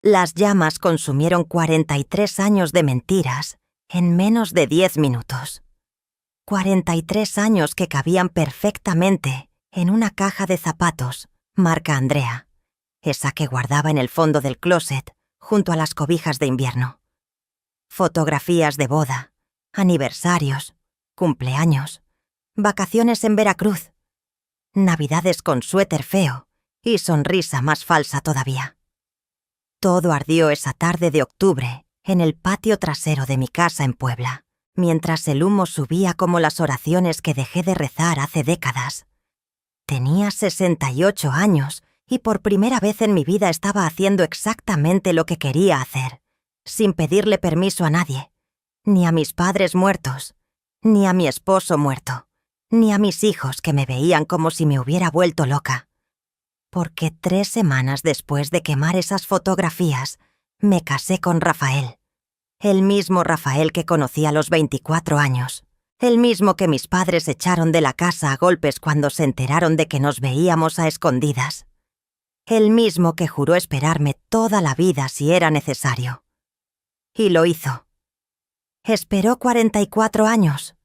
Las llamas consumieron 43 años de mentiras en menos de 10 minutos. 43 años que cabían perfectamente en una caja de zapatos marca Andrea, esa que guardaba en el fondo del closet junto a las cobijas de invierno. Fotografías de boda, aniversarios, cumpleaños, vacaciones en Veracruz, navidades con suéter feo y sonrisa más falsa todavía. Todo ardió esa tarde de octubre en el patio trasero de mi casa en Puebla, mientras el humo subía como las oraciones que dejé de rezar hace décadas. Tenía 68 años y por primera vez en mi vida estaba haciendo exactamente lo que quería hacer, sin pedirle permiso a nadie, ni a mis padres muertos, ni a mi esposo muerto, ni a mis hijos que me veían como si me hubiera vuelto loca. Porque 3 semanas después de quemar esas fotografías, me casé con Rafael. El mismo Rafael que conocí a los 24 años. El mismo que mis padres echaron de la casa a golpes cuando se enteraron de que nos veíamos a escondidas. El mismo que juró esperarme toda la vida si era necesario. Y lo hizo. Esperó 44 años.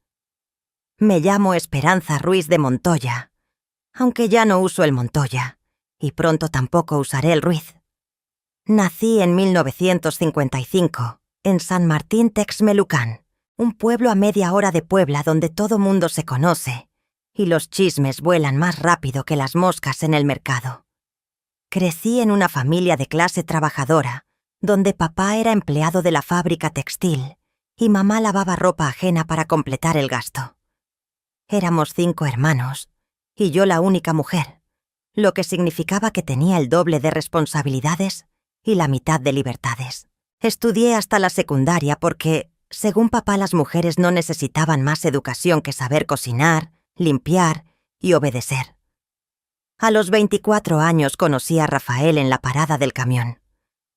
Me llamo Esperanza Ruiz de Montoya, aunque ya no uso el Montoya, y pronto tampoco usaré el Ruiz. Nací en 1955, en San Martín Texmelucan, un pueblo a media hora de Puebla donde todo mundo se conoce, y los chismes vuelan más rápido que las moscas en el mercado. Crecí en una familia de clase trabajadora, donde papá era empleado de la fábrica textil y mamá lavaba ropa ajena para completar el gasto. Éramos 5 hermanos, y yo la única mujer, lo que significaba que tenía el doble de responsabilidades y la mitad de libertades. Estudié hasta la secundaria porque, según papá, las mujeres no necesitaban más educación que saber cocinar, limpiar y obedecer. A los 24 años conocí a Rafael en la parada del camión.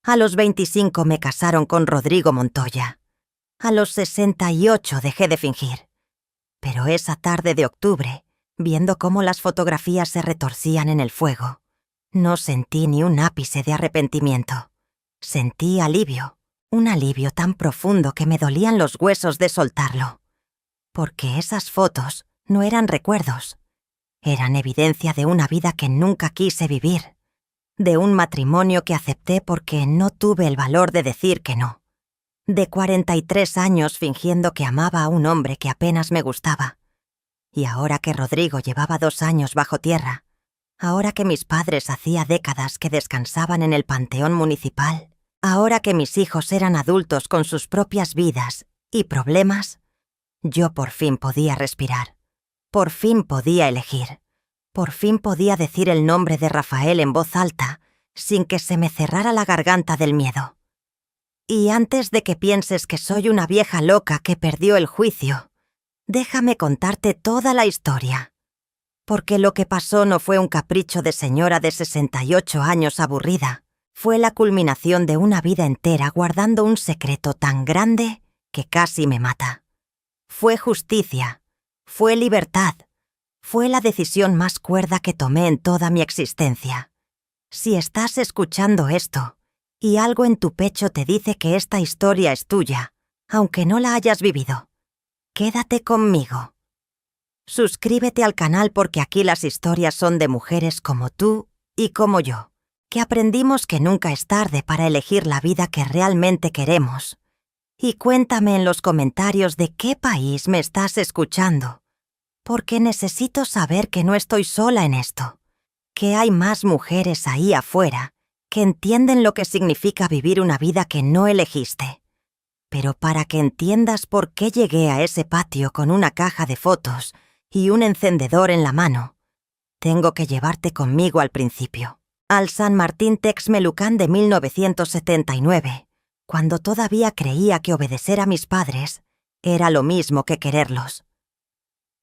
A los 25 me casaron con Rodrigo Montoya. A los 68 dejé de fingir. Pero esa tarde de octubre, viendo cómo las fotografías se retorcían en el fuego, no sentí ni un ápice de arrepentimiento. Sentí alivio, un alivio tan profundo que me dolían los huesos de soltarlo. Porque esas fotos no eran recuerdos, eran evidencia de una vida que nunca quise vivir, de un matrimonio que acepté porque no tuve el valor de decir que no, de 43 años fingiendo que amaba a un hombre que apenas me gustaba. Y ahora que Rodrigo llevaba 2 años bajo tierra, ahora que mis padres hacía décadas que descansaban en el panteón municipal, ahora que mis hijos eran adultos con sus propias vidas y problemas, yo por fin podía respirar, por fin podía elegir, por fin podía decir el nombre de Rafael en voz alta sin que se me cerrara la garganta del miedo. Y antes de que pienses que soy una vieja loca que perdió el juicio, déjame contarte toda la historia. Porque lo que pasó no fue un capricho de señora de 68 años aburrida. Fue la culminación de una vida entera guardando un secreto tan grande que casi me mata. Fue justicia. Fue libertad. Fue la decisión más cuerda que tomé en toda mi existencia. Si estás escuchando esto, y algo en tu pecho te dice que esta historia es tuya, aunque no la hayas vivido, quédate conmigo. Suscríbete al canal porque aquí las historias son de mujeres como tú y como yo, que aprendimos que nunca es tarde para elegir la vida que realmente queremos. Y cuéntame en los comentarios de qué país me estás escuchando, porque necesito saber que no estoy sola en esto, que hay más mujeres ahí afuera que entienden lo que significa vivir una vida que no elegiste. Pero para que entiendas por qué llegué a ese patio con una caja de fotos y un encendedor en la mano, tengo que llevarte conmigo al principio, al San Martín Texmelucan de 1979, cuando todavía creía que obedecer a mis padres era lo mismo que quererlos.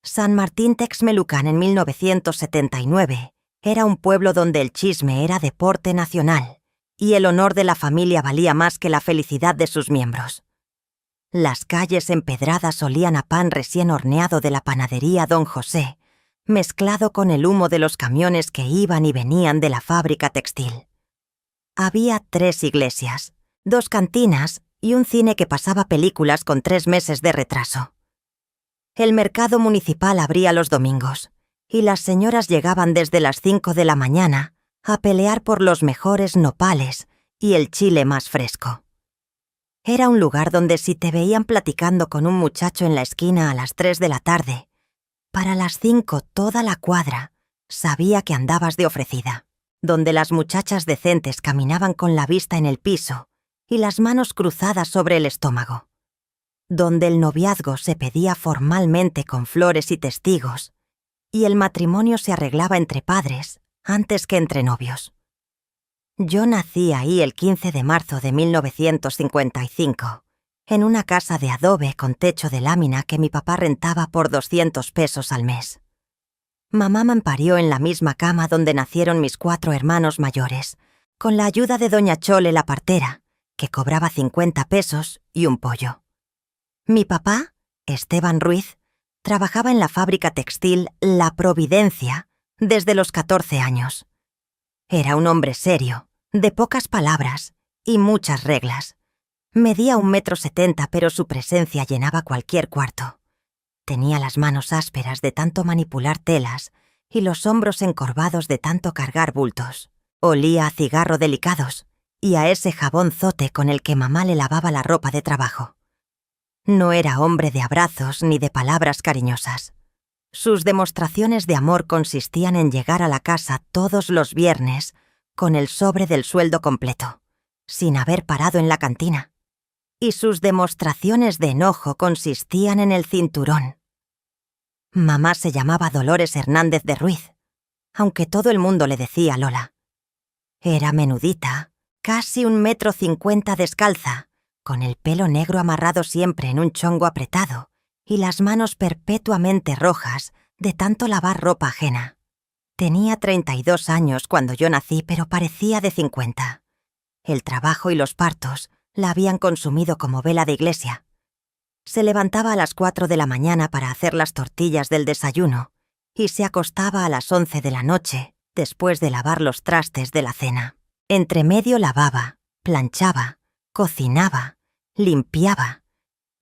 San Martín Texmelucan en 1979 era un pueblo donde el chisme era deporte nacional y el honor de la familia valía más que la felicidad de sus miembros. Las calles empedradas olían a pan recién horneado de la panadería Don José, mezclado con el humo de los camiones que iban y venían de la fábrica textil. Había 3 iglesias, 2 cantinas y un cine que pasaba películas con 3 meses de retraso. El mercado municipal abría los domingos, y las señoras llegaban desde las 5 de la mañana a pelear por los mejores nopales y el chile más fresco. Era un lugar donde si te veían platicando con un muchacho en la esquina a las 3 de la tarde, para las 5 toda la cuadra sabía que andabas de ofrecida, donde las muchachas decentes caminaban con la vista en el piso y las manos cruzadas sobre el estómago, donde el noviazgo se pedía formalmente con flores y testigos, y el matrimonio se arreglaba entre padres antes que entre novios. Yo nací ahí el 15 de marzo de 1955, en una casa de adobe con techo de lámina que mi papá rentaba por 200 pesos al mes. Mamá me parió en la misma cama donde nacieron mis 4 hermanos mayores, con la ayuda de doña Chole la partera, que cobraba 50 pesos y un pollo. Mi papá, Esteban Ruiz, trabajaba en la fábrica textil La Providencia desde los 14 años. Era un hombre serio, de pocas palabras y muchas reglas. Medía 1,70 m, pero su presencia llenaba cualquier cuarto. Tenía las manos ásperas de tanto manipular telas y los hombros encorvados de tanto cargar bultos. Olía a cigarro delicados y a ese jabón zote con el que mamá le lavaba la ropa de trabajo. No era hombre de abrazos ni de palabras cariñosas. Sus demostraciones de amor consistían en llegar a la casa todos los viernes con el sobre del sueldo completo, sin haber parado en la cantina. Y sus demostraciones de enojo consistían en el cinturón. Mamá se llamaba Dolores Hernández de Ruiz, aunque todo el mundo le decía Lola. Era menudita, casi 1,50 m descalza, con el pelo negro amarrado siempre en un chongo apretado y las manos perpetuamente rojas de tanto lavar ropa ajena. Tenía 32 años cuando yo nací, pero parecía de 50. El trabajo y los partos la habían consumido como vela de iglesia. Se levantaba a las 4 de la mañana para hacer las tortillas del desayuno y se acostaba a las 11 de la noche después de lavar los trastes de la cena. Entre medio lavaba, planchaba, cocinaba, limpiaba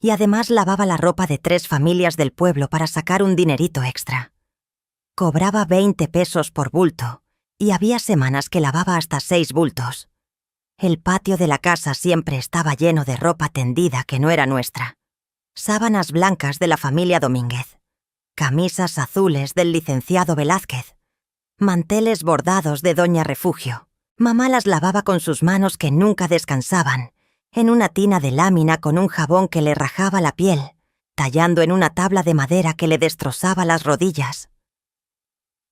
y además lavaba la ropa de 3 familias del pueblo para sacar un dinerito extra. Cobraba 20 pesos por bulto y había semanas que lavaba hasta 6 bultos. El patio de la casa siempre estaba lleno de ropa tendida que no era nuestra. Sábanas blancas de la familia Domínguez, camisas azules del licenciado Velázquez, manteles bordados de doña Refugio. Mamá las lavaba con sus manos que nunca descansaban, en una tina de lámina con un jabón que le rajaba la piel, tallando en una tabla de madera que le destrozaba las rodillas.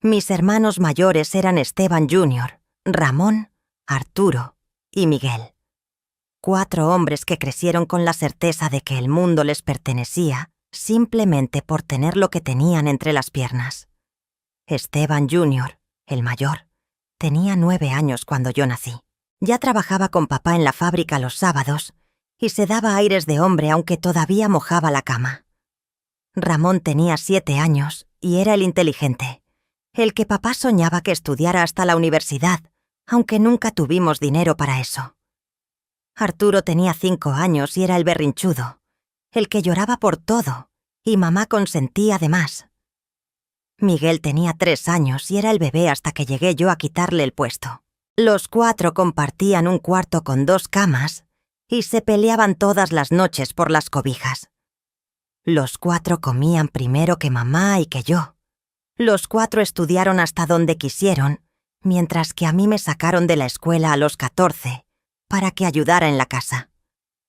Mis hermanos mayores eran Esteban Jr., Ramón, Arturo y Miguel. 4 hombres que crecieron con la certeza de que el mundo les pertenecía simplemente por tener lo que tenían entre las piernas. Esteban Jr., el mayor, tenía 9 años cuando yo nací. Ya trabajaba con papá en la fábrica los sábados y se daba aires de hombre aunque todavía mojaba la cama. Ramón tenía 7 años y era el inteligente, el que papá soñaba que estudiara hasta la universidad, aunque nunca tuvimos dinero para eso. Arturo tenía 5 años y era el berrinchudo, el que lloraba por todo, y mamá consentía de más. Miguel tenía 3 años y era el bebé hasta que llegué yo a quitarle el puesto. Los 4 compartían un cuarto con 2 camas y se peleaban todas las noches por las cobijas. Los 4 comían primero que mamá y que yo. Los 4 estudiaron hasta donde quisieron, mientras que a mí me sacaron de la escuela a los 14 para que ayudara en la casa.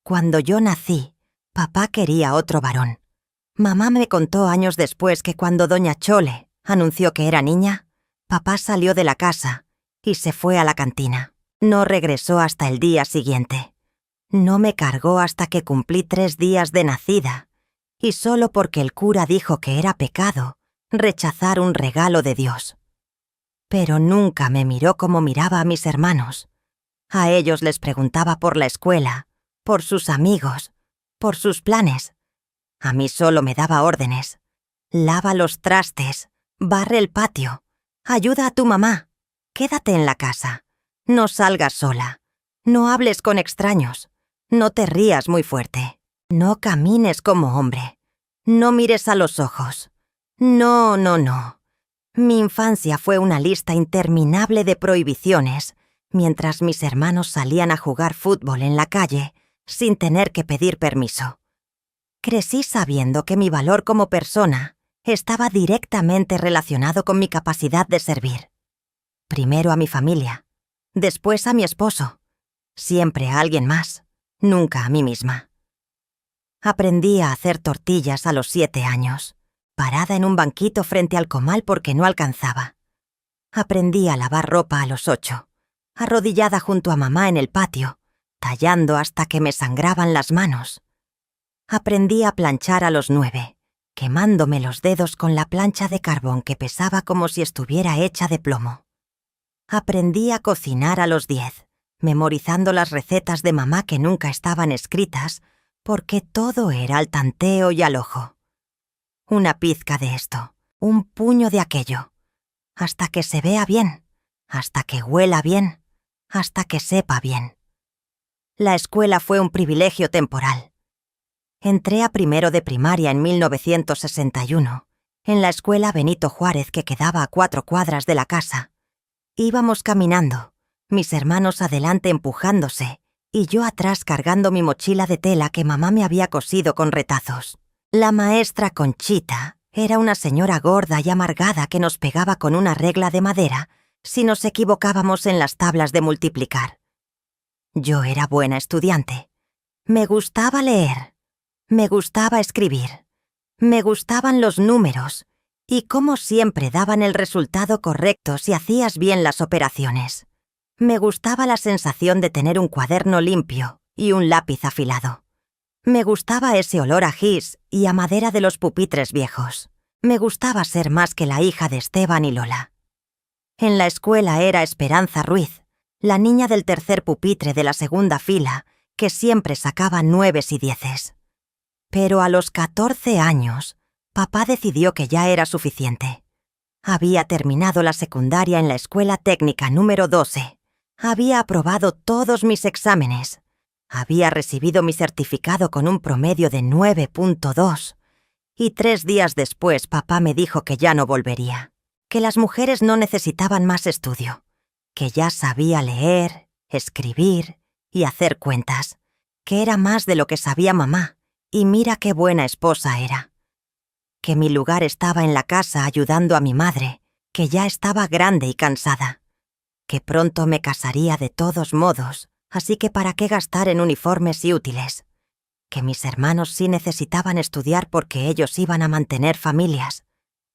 Cuando yo nací, papá quería otro varón. Mamá me contó años después que cuando doña Chole anunció que era niña, papá salió de la casa y se fue a la cantina. No regresó hasta el día siguiente. No me cargó hasta que cumplí 3 días de nacida, y solo porque el cura dijo que era pecado rechazar un regalo de Dios. Pero nunca me miró como miraba a mis hermanos. A ellos les preguntaba por la escuela, por sus amigos, por sus planes. A mí solo me daba órdenes. Lava los trastes, barre el patio, ayuda a tu mamá, quédate en la casa, no salgas sola, No hables con extraños. No te rías muy fuerte. No camines como hombre. No mires a los ojos. No. Mi infancia fue una lista interminable de prohibiciones, mientras mis hermanos salían a jugar fútbol en la calle sin tener que pedir permiso. Crecí sabiendo que mi valor como persona estaba directamente relacionado con mi capacidad de servir. Primero a mi familia, después a mi esposo, siempre a alguien más, nunca a mí misma. Aprendí a hacer tortillas a los 7 años, parada en un banquito frente al comal porque no alcanzaba. Aprendí a lavar ropa a los 8, arrodillada junto a mamá en el patio, tallando hasta que me sangraban las manos. Aprendí a planchar a los 9, quemándome los dedos con la plancha de carbón que pesaba como si estuviera hecha de plomo. Aprendí a cocinar a los 10, memorizando las recetas de mamá que nunca estaban escritas, porque todo era al tanteo y al ojo. Una pizca de esto, un puño de aquello, hasta que se vea bien, hasta que huela bien, hasta que sepa bien. La escuela fue un privilegio temporal. Entré a primero de primaria en 1961, en la escuela Benito Juárez que quedaba a 4 cuadras de la casa. Íbamos caminando, mis hermanos adelante empujándose y yo atrás cargando mi mochila de tela que mamá me había cosido con retazos. La maestra Conchita era una señora gorda y amargada que nos pegaba con una regla de madera si nos equivocábamos en las tablas de multiplicar. Yo era buena estudiante. Me gustaba leer. Me gustaba escribir. Me gustaban los números y como siempre daban el resultado correcto si hacías bien las operaciones. Me gustaba la sensación de tener un cuaderno limpio y un lápiz afilado. Me gustaba ese olor a gis y a madera de los pupitres viejos. Me gustaba ser más que la hija de Esteban y Lola. En la escuela era Esperanza Ruiz, la niña del tercer pupitre de la segunda fila, que siempre sacaba 9 y 10. Pero a los 14 años, papá decidió que ya era suficiente. Había terminado la secundaria en la escuela técnica número 12. Había aprobado todos mis exámenes. Había recibido mi certificado con un promedio de 9.2. Y 3 días después papá me dijo que ya no volvería, que las mujeres no necesitaban más estudio, que ya sabía leer, escribir y hacer cuentas, que era más de lo que sabía mamá, y mira qué buena esposa era. Que mi lugar estaba en la casa ayudando a mi madre, que ya estaba grande y cansada, que pronto me casaría de todos modos, así que para qué gastar en uniformes y útiles, que mis hermanos sí necesitaban estudiar porque ellos iban a mantener familias.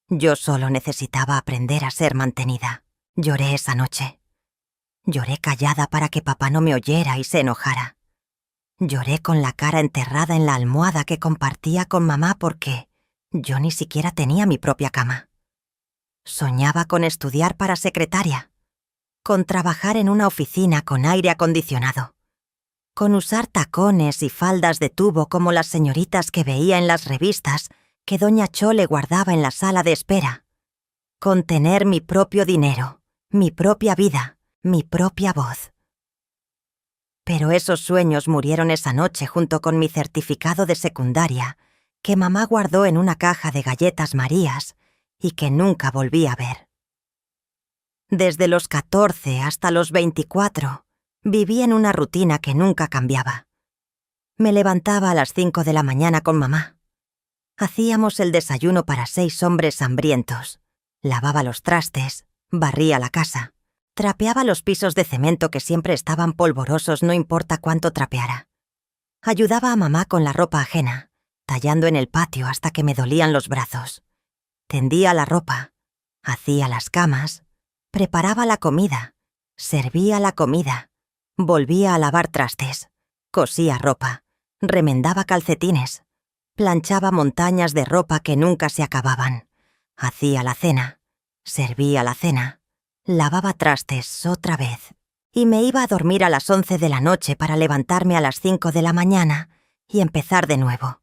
Yo solo necesitaba aprender a ser mantenida. Lloré esa noche. Lloré callada para que papá no me oyera y se enojara. Lloré con la cara enterrada en la almohada que compartía con mamá porque yo ni siquiera tenía mi propia cama. Soñaba con estudiar para secretaria, con trabajar en una oficina con aire acondicionado, con usar tacones y faldas de tubo como las señoritas que veía en las revistas que doña Chole guardaba en la sala de espera, con tener mi propio dinero, mi propia vida, mi propia voz. Pero esos sueños murieron esa noche junto con mi certificado de secundaria, que mamá guardó en una caja de galletas Marías y que nunca volví a ver. Desde los 14 hasta los 24, viví en una rutina que nunca cambiaba. Me levantaba a las 5 de la mañana con mamá. Hacíamos el desayuno para 6 hombres hambrientos. Lavaba los trastes, barría la casa, trapeaba los pisos de cemento que siempre estaban polvorosos no importa cuánto trapeara. Ayudaba a mamá con la ropa ajena, tallando en el patio hasta que me dolían los brazos. Tendía la ropa, hacía las camas, preparaba la comida, servía la comida, volvía a lavar trastes, cosía ropa, remendaba calcetines, planchaba montañas de ropa que nunca se acababan, hacía la cena, servía la cena, lavaba trastes otra vez y me iba a dormir a las 11 de la noche para levantarme a las 5 de la mañana y empezar de nuevo.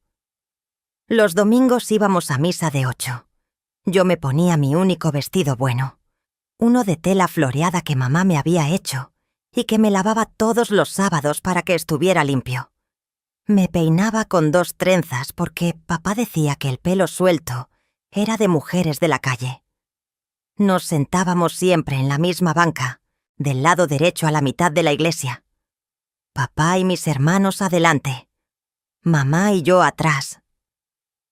Los domingos íbamos a misa de 8. Yo me ponía mi único vestido bueno, uno de tela floreada que mamá me había hecho y que me lavaba todos los sábados para que estuviera limpio. Me peinaba con 2 trenzas porque papá decía que el pelo suelto era de mujeres de la calle. Nos sentábamos siempre en la misma banca, del lado derecho a la mitad de la iglesia. Papá y mis hermanos adelante, mamá y yo atrás.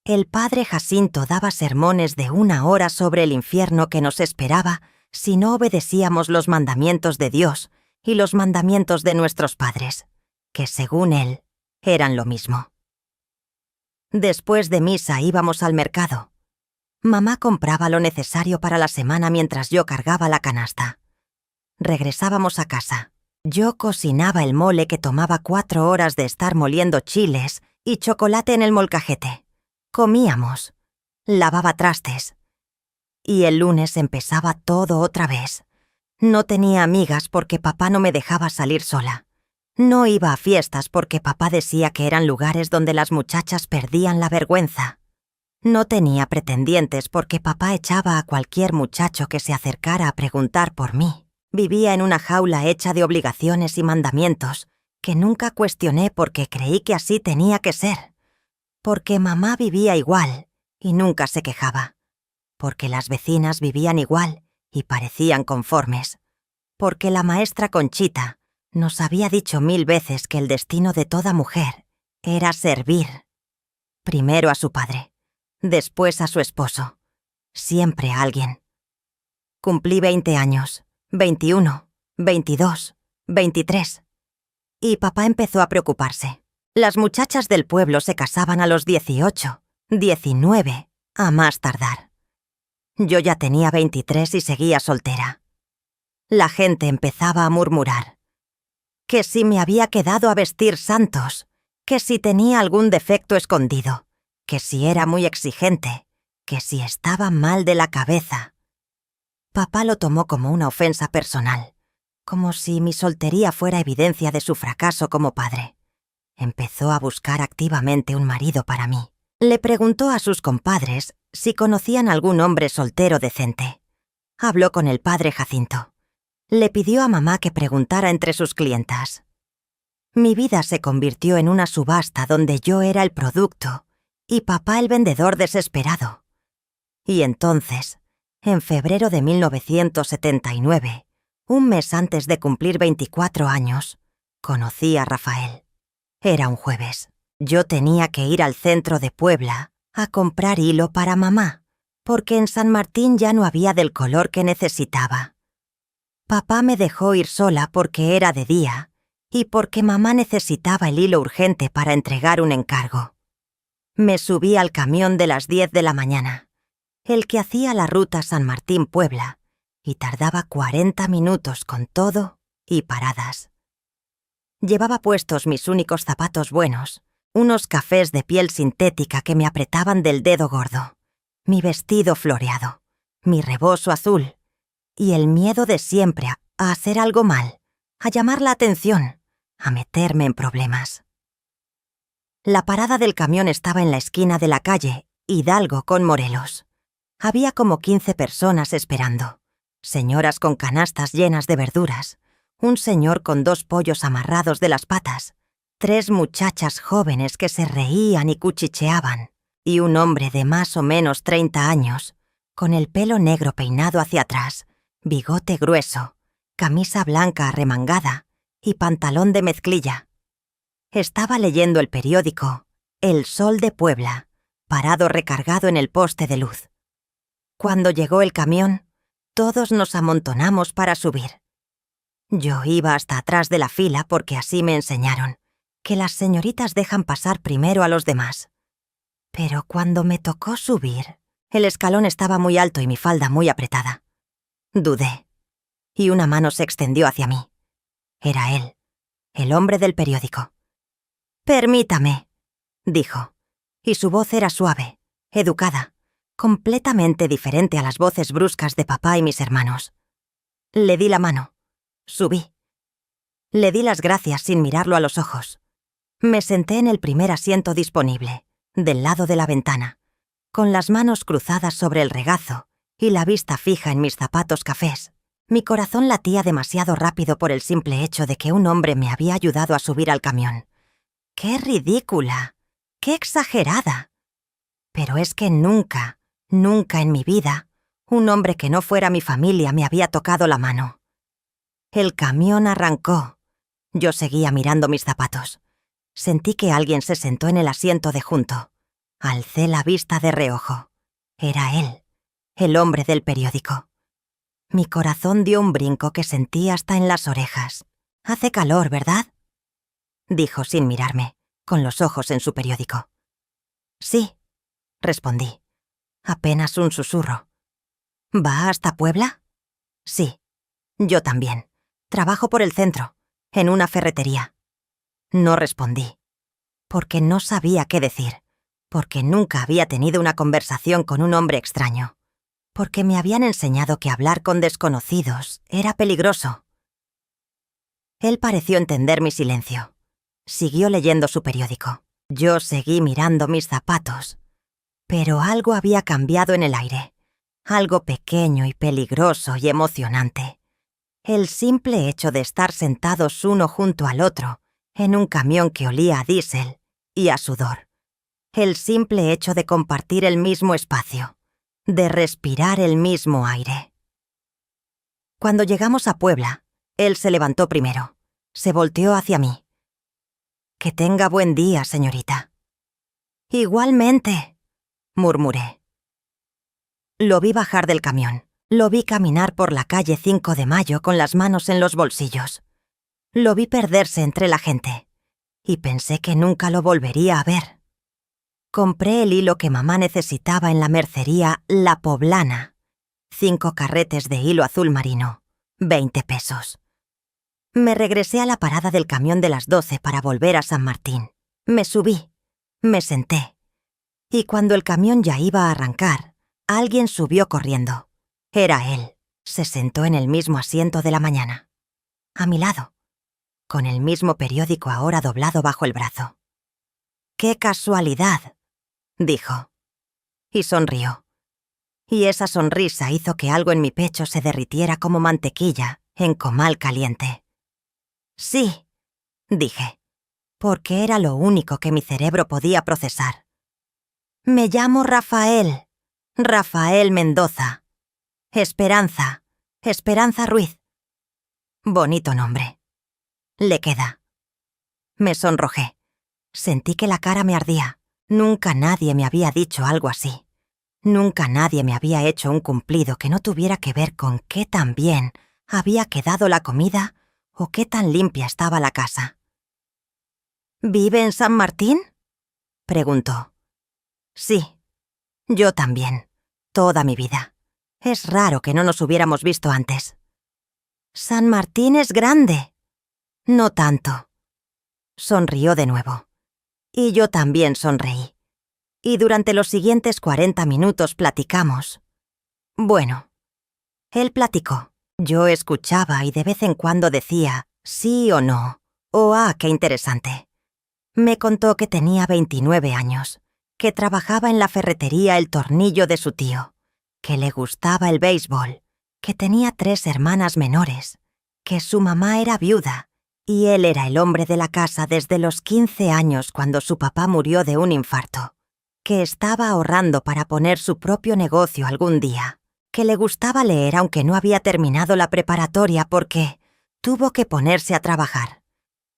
El padre Jacinto daba sermones de 1 hora sobre el infierno que nos esperaba si no obedecíamos los mandamientos de Dios y los mandamientos de nuestros padres, que según él, eran lo mismo. Después de misa íbamos al mercado. Mamá compraba lo necesario para la semana mientras yo cargaba la canasta. Regresábamos a casa. Yo cocinaba el mole que tomaba 4 horas de estar moliendo chiles y chocolate en el molcajete. Comíamos. Lavaba trastes. Y el lunes empezaba todo otra vez. No tenía amigas porque papá no me dejaba salir sola. No iba a fiestas porque papá decía que eran lugares donde las muchachas perdían la vergüenza. No tenía pretendientes porque papá echaba a cualquier muchacho que se acercara a preguntar por mí. Vivía en una jaula hecha de obligaciones y mandamientos que nunca cuestioné porque creí que así tenía que ser. Porque mamá vivía igual y nunca se quejaba. Porque las vecinas vivían igual y parecían conformes. Porque la maestra Conchita nos había dicho 1000 veces que el destino de toda mujer era servir. Primero a su padre, después a su esposo, siempre a alguien. Cumplí 20 años, 21, 22, 23. Y papá empezó a preocuparse. Las muchachas del pueblo se casaban a los 18, 19, a más tardar. Yo ya tenía 23 y seguía soltera. La gente empezaba a murmurar. Que si me había quedado a vestir santos, que si tenía algún defecto escondido, que si era muy exigente, que si estaba mal de la cabeza. Papá lo tomó como una ofensa personal, como si mi soltería fuera evidencia de su fracaso como padre. Empezó a buscar activamente un marido para mí. Le preguntó a sus compadres si conocían algún hombre soltero decente. Habló con el padre Jacinto. Le pidió a mamá que preguntara entre sus clientas. Mi vida se convirtió en una subasta donde yo era el producto y papá el vendedor desesperado. Y entonces, en febrero de 1979, un mes antes de cumplir 24 años, conocí a Rafael. Era un jueves. Yo tenía que ir al centro de Puebla a comprar hilo para mamá, porque en San Martín ya no había del color que necesitaba. Papá me dejó ir sola porque era de día y porque mamá necesitaba el hilo urgente para entregar un encargo. Me subí al camión de las 10 de la mañana, el que hacía la ruta San Martín-Puebla, y tardaba 40 minutos con todo y paradas. Llevaba puestos mis únicos zapatos buenos, unos cafés de piel sintética que me apretaban del dedo gordo, mi vestido floreado, mi rebozo azul, y el miedo de siempre a hacer algo mal, a llamar la atención, a meterme en problemas. La parada del camión estaba en la esquina de la calle Hidalgo con Morelos. Había como 15 personas esperando, señoras con canastas llenas de verduras, un señor con 2 pollos amarrados de las patas, 3 muchachas jóvenes que se reían y cuchicheaban, y un hombre de más o menos 30 años, con el pelo negro peinado hacia atrás, bigote grueso, camisa blanca arremangada y pantalón de mezclilla. Estaba leyendo el periódico El Sol de Puebla, parado recargado en el poste de luz. Cuando llegó el camión, todos nos amontonamos para subir. Yo iba hasta atrás de la fila porque así me enseñaron, que las señoritas dejan pasar primero a los demás. Pero cuando me tocó subir, el escalón estaba muy alto y mi falda muy apretada. Dudé, y una mano se extendió hacia mí. Era él, el hombre del periódico. «Permítame», dijo, y su voz era suave, educada, completamente diferente a las voces bruscas de papá y mis hermanos. Le di la mano. Subí. Le di las gracias sin mirarlo a los ojos. Me senté en el primer asiento disponible, del lado de la ventana, con las manos cruzadas sobre el regazo y la vista fija en mis zapatos cafés, Mi corazón latía demasiado rápido por el simple hecho de que un hombre me había ayudado a subir al camión. ¡Qué ridícula! ¡Qué exagerada! Pero es que nunca en mi vida, un hombre que no fuera mi familia me había tocado la mano. El camión arrancó. Yo seguía mirando mis zapatos. Sentí que alguien se sentó en el asiento de junto. Alcé la vista de reojo. Era él, el hombre del periódico. Mi corazón dio un brinco que sentí hasta en las orejas. «Hace calor, ¿verdad?», dijo sin mirarme, con los ojos en su periódico. «Sí», respondí. Apenas un susurro. «¿Va hasta Puebla?». «Sí, yo también. Trabajo por el centro, en una ferretería». No respondí, porque no sabía qué decir, porque nunca había tenido una conversación con un hombre extraño, porque me habían enseñado que hablar con desconocidos era peligroso. Él pareció entender mi silencio. Siguió leyendo su periódico. Yo seguí mirando mis zapatos. Pero algo había cambiado en el aire. Algo pequeño y peligroso y emocionante. El simple hecho de estar sentados uno junto al otro, en un camión que olía a diésel y a sudor. El simple hecho de compartir el mismo espacio, de respirar el mismo aire. Cuando llegamos a Puebla, él se levantó primero. Se volteó hacia mí. «Que tenga buen día, señorita». «Igualmente», murmuré. Lo vi bajar del camión. Lo vi caminar por la calle 5 de Mayo con las manos en los bolsillos. Lo vi perderse entre la gente. Y pensé que nunca lo volvería a ver. Compré el hilo que mamá necesitaba en la mercería La Poblana. 5 carretes de hilo azul marino. 20 pesos. Me regresé a la parada del camión de las 12 para volver a San Martín. Me subí. Me senté. Y cuando el camión ya iba a arrancar, alguien subió corriendo. Era él. Se sentó en el mismo asiento de la mañana. A mi lado. Con el mismo periódico ahora doblado bajo el brazo. «¡Qué casualidad!», dijo. Y sonrió. Y esa sonrisa hizo que algo en mi pecho se derritiera como mantequilla en comal caliente. «Sí», dije, porque era lo único que mi cerebro podía procesar. «Me llamo Rafael. Rafael Mendoza. Esperanza Ruiz. Bonito nombre. Le queda». Me sonrojé. Sentí que la cara me ardía. Nunca nadie me había dicho algo así. Nunca nadie me había hecho un cumplido que no tuviera que ver con qué tan bien había quedado la comida o qué tan limpia estaba la casa. «¿Vive en San Martín?», preguntó. «Sí, yo también, toda mi vida. Es raro que no nos hubiéramos visto antes». «San Martín es grande». «No tanto». Sonrió de nuevo. Y yo también sonreí. Y durante los siguientes 40 minutos platicamos. Bueno, él platicó. Yo escuchaba y de vez en cuando decía sí o no, o qué interesante. Me contó que tenía 29 años, que trabajaba en la ferretería El Tornillo de su tío, que le gustaba el béisbol, que tenía 3 hermanas menores, que su mamá era viuda y él era el hombre de la casa desde los 15 años cuando su papá murió de un infarto, que estaba ahorrando para poner su propio negocio algún día, que le gustaba leer aunque no había terminado la preparatoria porque tuvo que ponerse a trabajar,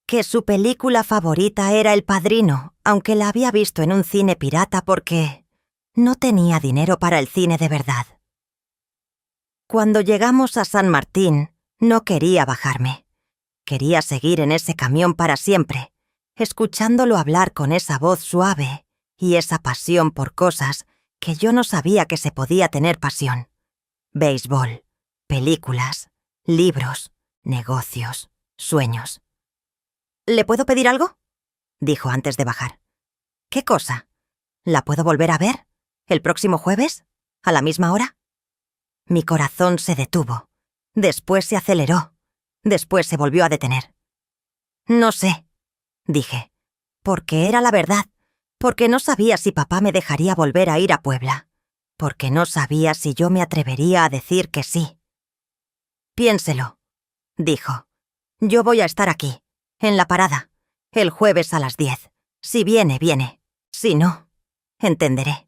que su película favorita era El Padrino, aunque la había visto en un cine pirata porque no tenía dinero para el cine de verdad. Cuando llegamos a San Martín, no quería bajarme. Quería seguir en ese camión para siempre, escuchándolo hablar con esa voz suave y esa pasión por cosas que yo no sabía que se podía tener pasión. Béisbol, películas, libros, negocios, sueños. «¿Le puedo pedir algo?», dijo antes de bajar. «¿Qué cosa? ¿La puedo volver a ver? ¿El próximo jueves? ¿A la misma hora?». Mi corazón se detuvo. Después se aceleró. Después se volvió a detener. «No sé», dije, porque era la verdad, porque no sabía si papá me dejaría volver a ir a Puebla, porque no sabía si yo me atrevería a decir que sí. Piénselo, dijo. Yo voy a estar aquí, en la parada, el jueves a las 10. Si viene, viene. Si no, entenderé.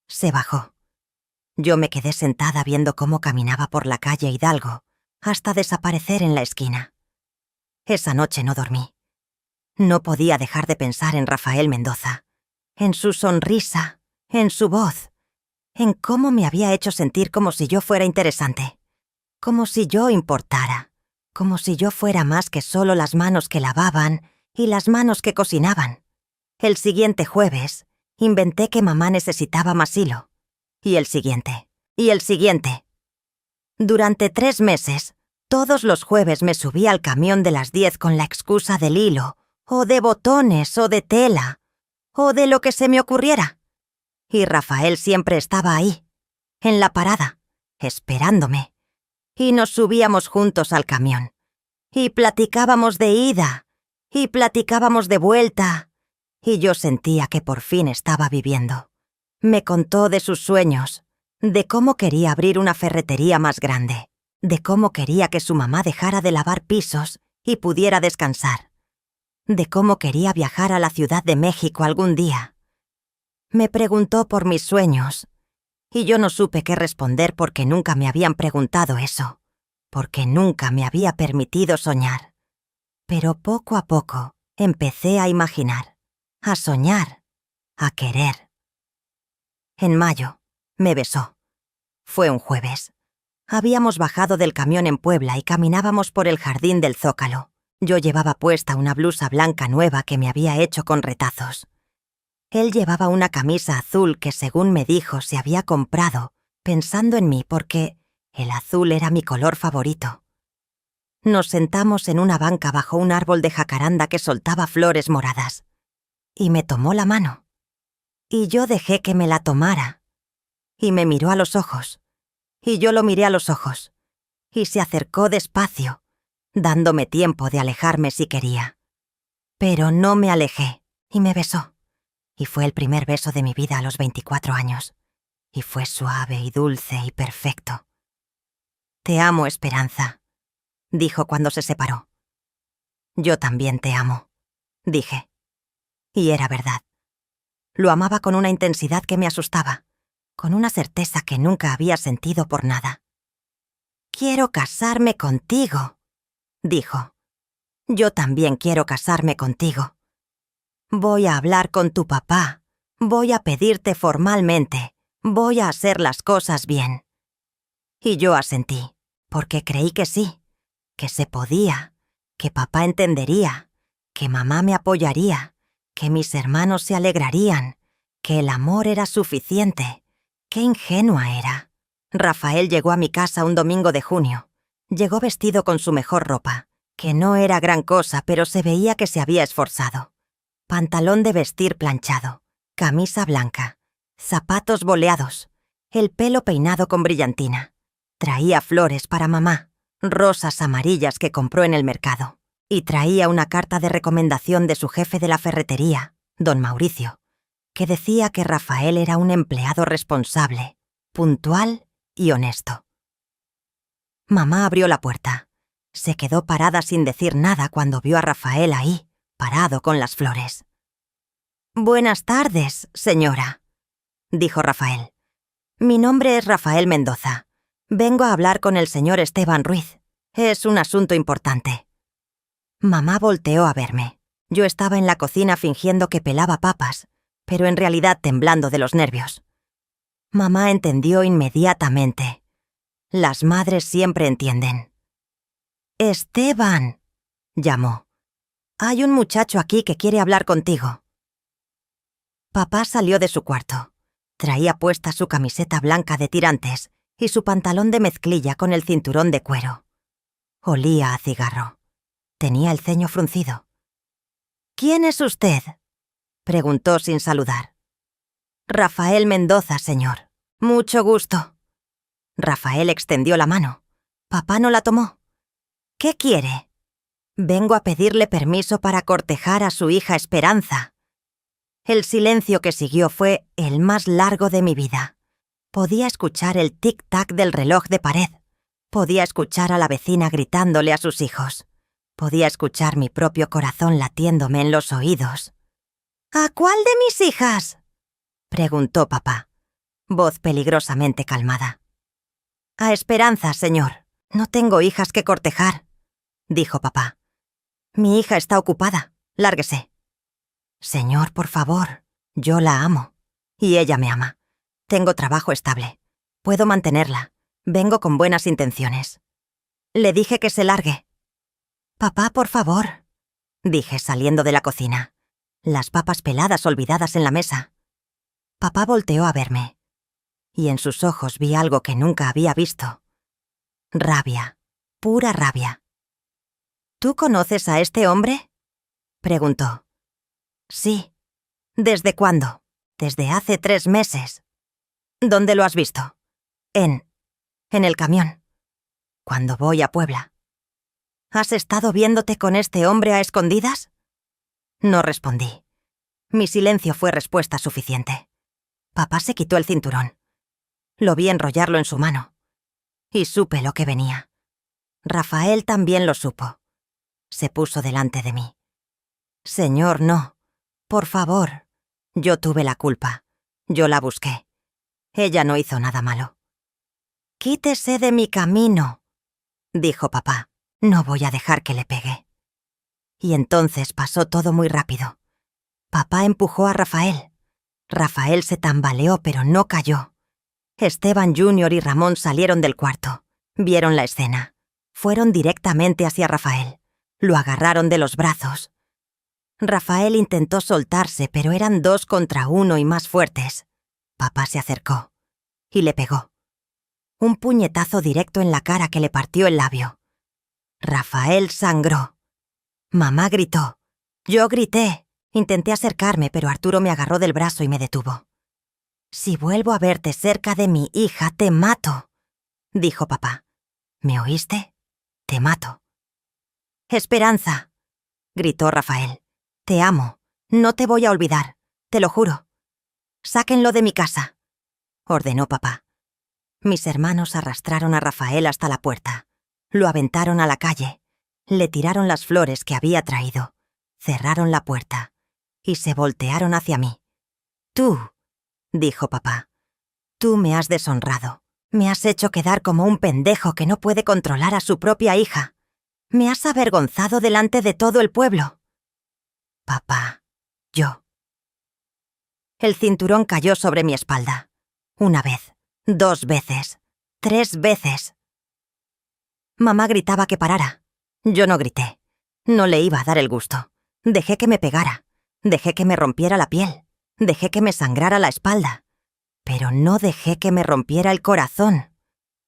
Se bajó. Yo me quedé sentada viendo cómo caminaba por la calle Hidalgo, hasta desaparecer en la esquina. Esa noche no dormí. No podía dejar de pensar en Rafael Mendoza, en su sonrisa, en su voz, en cómo me había hecho sentir como si yo fuera interesante, como si yo importara, como si yo fuera más que solo las manos que lavaban y las manos que cocinaban. El siguiente jueves, inventé que mamá necesitaba más hilo. Y el siguiente, y el siguiente. Durante 3 meses, todos los jueves me subía al camión de las 10 con la excusa del hilo, o de botones, o de tela, o de lo que se me ocurriera. Y Rafael siempre estaba ahí, en la parada, esperándome. Y nos subíamos juntos al camión. Y platicábamos de ida, y platicábamos de vuelta. Y yo sentía que por fin estaba viviendo. Me contó de sus sueños, de cómo quería abrir una ferretería más grande, de cómo quería que su mamá dejara de lavar pisos y pudiera descansar, de cómo quería viajar a la Ciudad de México algún día. Me preguntó por mis sueños, y yo no supe qué responder porque nunca me habían preguntado eso, porque nunca me había permitido soñar. Pero poco a poco empecé a imaginar, a soñar, a querer. En mayo, me besó. Fue un jueves. Habíamos bajado del camión en Puebla y caminábamos por el jardín del Zócalo. Yo llevaba puesta una blusa blanca nueva que me había hecho con retazos. Él llevaba una camisa azul que, según me dijo, se había comprado, pensando en mí porque el azul era mi color favorito. Nos sentamos en una banca bajo un árbol de jacaranda que soltaba flores moradas. Y me tomó la mano. Y yo dejé que me la tomara. Y me miró a los ojos. Y yo lo miré a los ojos. Y se acercó despacio, dándome tiempo de alejarme si quería. Pero no me alejé, y me besó. Y fue el primer beso de mi vida a los 24 años. Y fue suave y dulce y perfecto. «Te amo, Esperanza», dijo cuando se separó. «Yo también te amo», dije. Y era verdad. Lo amaba con una intensidad que me asustaba, con una certeza que nunca había sentido por nada. «Quiero casarme contigo», dijo. «Yo también quiero casarme contigo. Voy a hablar con tu papá, voy a pedirte formalmente, voy a hacer las cosas bien». Y yo asentí, porque creí que sí, que se podía, que papá entendería, que mamá me apoyaría, que mis hermanos se alegrarían, que el amor era suficiente. ¡Qué ingenua era! Rafael llegó a mi casa un domingo de junio. Llegó vestido con su mejor ropa, que no era gran cosa, pero se veía que se había esforzado. Pantalón de vestir planchado, camisa blanca, zapatos boleados, el pelo peinado con brillantina. Traía flores para mamá, rosas amarillas que compró en el mercado, y traía una carta de recomendación de su jefe de la ferretería, don Mauricio, que decía que Rafael era un empleado responsable, puntual y honesto. Mamá abrió la puerta. Se quedó parada sin decir nada cuando vio a Rafael ahí, parado con las flores. «Buenas tardes, señora», dijo Rafael. «Mi nombre es Rafael Mendoza. Vengo a hablar con el señor Esteban Ruiz. Es un asunto importante». Mamá volteó a verme. Yo estaba en la cocina fingiendo que pelaba papas, pero en realidad temblando de los nervios. Mamá entendió inmediatamente. Las madres siempre entienden. «Esteban», llamó. «Hay un muchacho aquí que quiere hablar contigo». Papá salió de su cuarto. Traía puesta su camiseta blanca de tirantes y su pantalón de mezclilla con el cinturón de cuero. Olía a cigarro. Tenía el ceño fruncido. «¿Quién es usted?», preguntó sin saludar. «Rafael Mendoza, señor. Mucho gusto». Rafael extendió la mano. Papá no la tomó. «¿Qué quiere?». «Vengo a pedirle permiso para cortejar a su hija Esperanza». El silencio que siguió fue el más largo de mi vida. Podía escuchar el tic-tac del reloj de pared. Podía escuchar a la vecina gritándole a sus hijos. Podía escuchar mi propio corazón latiéndome en los oídos. «¿A cuál de mis hijas?», preguntó papá, voz peligrosamente calmada. «A Esperanza, señor. No tengo hijas que cortejar», dijo papá. «Mi hija está ocupada. Lárguese». «Señor, por favor. Yo la amo. Y ella me ama. Tengo trabajo estable. Puedo mantenerla. Vengo con buenas intenciones». Le dije que se largue. «Papá, por favor», dije saliendo de la cocina. Las papas peladas olvidadas en la mesa. Papá volteó a verme. Y en sus ojos vi algo que nunca había visto. Rabia. Pura rabia. «¿Tú conoces a este hombre?», preguntó. «Sí». «¿Desde cuándo?» «Desde hace 3 meses». «¿Dónde lo has visto?» En el camión. Cuando voy a Puebla». «¿Has estado viéndote con este hombre a escondidas?» No respondí. Mi silencio fue respuesta suficiente. Papá se quitó el cinturón. Lo vi enrollarlo en su mano. Y supe lo que venía. Rafael también lo supo. Se puso delante de mí. «Señor, no. Por favor. Yo tuve la culpa. Yo la busqué. Ella no hizo nada malo». «Quítese de mi camino», dijo papá. «No voy a dejar que le pegue». Y entonces pasó todo muy rápido. Papá empujó a Rafael. Rafael se tambaleó, pero no cayó. Esteban Jr. y Ramón salieron del cuarto. Vieron la escena. Fueron directamente hacia Rafael. Lo agarraron de los brazos. Rafael intentó soltarse, pero eran 2 contra 1 y más fuertes. Papá se acercó y le pegó. Un puñetazo directo en la cara que le partió el labio. Rafael sangró. Mamá gritó. Yo grité. Intenté acercarme, pero Arturo me agarró del brazo y me detuvo. «Si vuelvo a verte cerca de mi hija, te mato», dijo papá. «¿Me oíste? Te mato». «Esperanza», gritó Rafael. «Te amo. No te voy a olvidar. Te lo juro. Sáquenlo de mi casa», ordenó papá. Mis hermanos arrastraron a Rafael hasta la puerta. Lo aventaron a la calle. Le tiraron las flores que había traído. Cerraron la puerta. Y se voltearon hacia mí. «Tú», dijo papá. «Tú me has deshonrado. Me has hecho quedar como un pendejo que no puede controlar a su propia hija. Me has avergonzado delante de todo el pueblo». «Papá, yo». El cinturón cayó sobre mi espalda. 1 vez, 2 veces, 3 veces. Mamá gritaba que parara. Yo no grité. No le iba a dar el gusto. Dejé que me pegara. Dejé que me rompiera la piel. Dejé que me sangrara la espalda. Pero no dejé que me rompiera el corazón.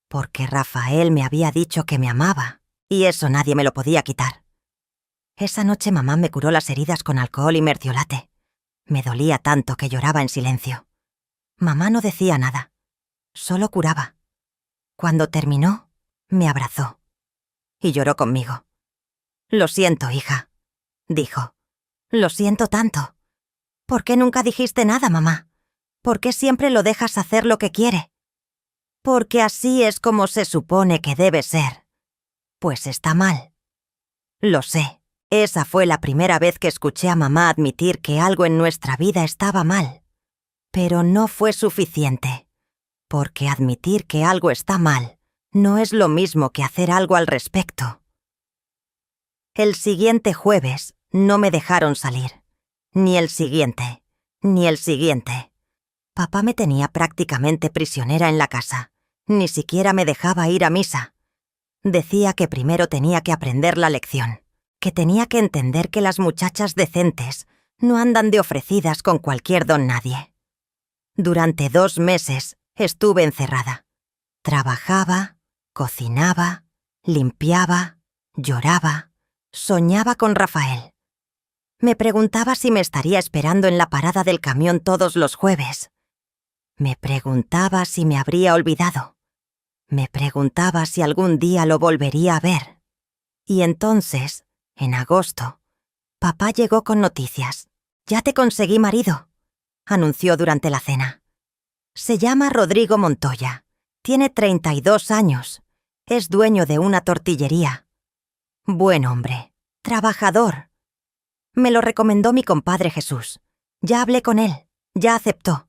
Porque Rafael me había dicho que me amaba. Y eso nadie me lo podía quitar. Esa noche mamá me curó las heridas con alcohol y mertiolate. Me dolía tanto que lloraba en silencio. Mamá no decía nada. Solo curaba. Cuando terminó, me abrazó. Y lloró conmigo. «Lo siento, hija», dijo. «Lo siento tanto. ¿Por qué nunca dijiste nada, mamá? ¿Por qué siempre lo dejas hacer lo que quiere?» «Porque así es como se supone que debe ser». «Pues está mal». «Lo sé. Esa fue la primera vez que escuché a mamá admitir que algo en nuestra vida estaba mal. Pero no fue suficiente. Porque admitir que algo está mal no es lo mismo que hacer algo al respecto». El siguiente jueves no me dejaron salir. Ni el siguiente, ni el siguiente. Papá me tenía prácticamente prisionera en la casa. Ni siquiera me dejaba ir a misa. Decía que primero tenía que aprender la lección, que tenía que entender que las muchachas decentes no andan de ofrecidas con cualquier don nadie. Durante 2 meses estuve encerrada. Trabajaba, cocinaba, limpiaba, lloraba, soñaba con Rafael. Me preguntaba si me estaría esperando en la parada del camión todos los jueves. Me preguntaba si me habría olvidado. Me preguntaba si algún día lo volvería a ver. Y entonces, en agosto, papá llegó con noticias. «Ya te conseguí marido», anunció durante la cena. «Se llama Rodrigo Montoya. Tiene 32 años. Es dueño de una tortillería. Buen hombre, trabajador. Me lo recomendó mi compadre Jesús. Ya hablé con él, ya aceptó.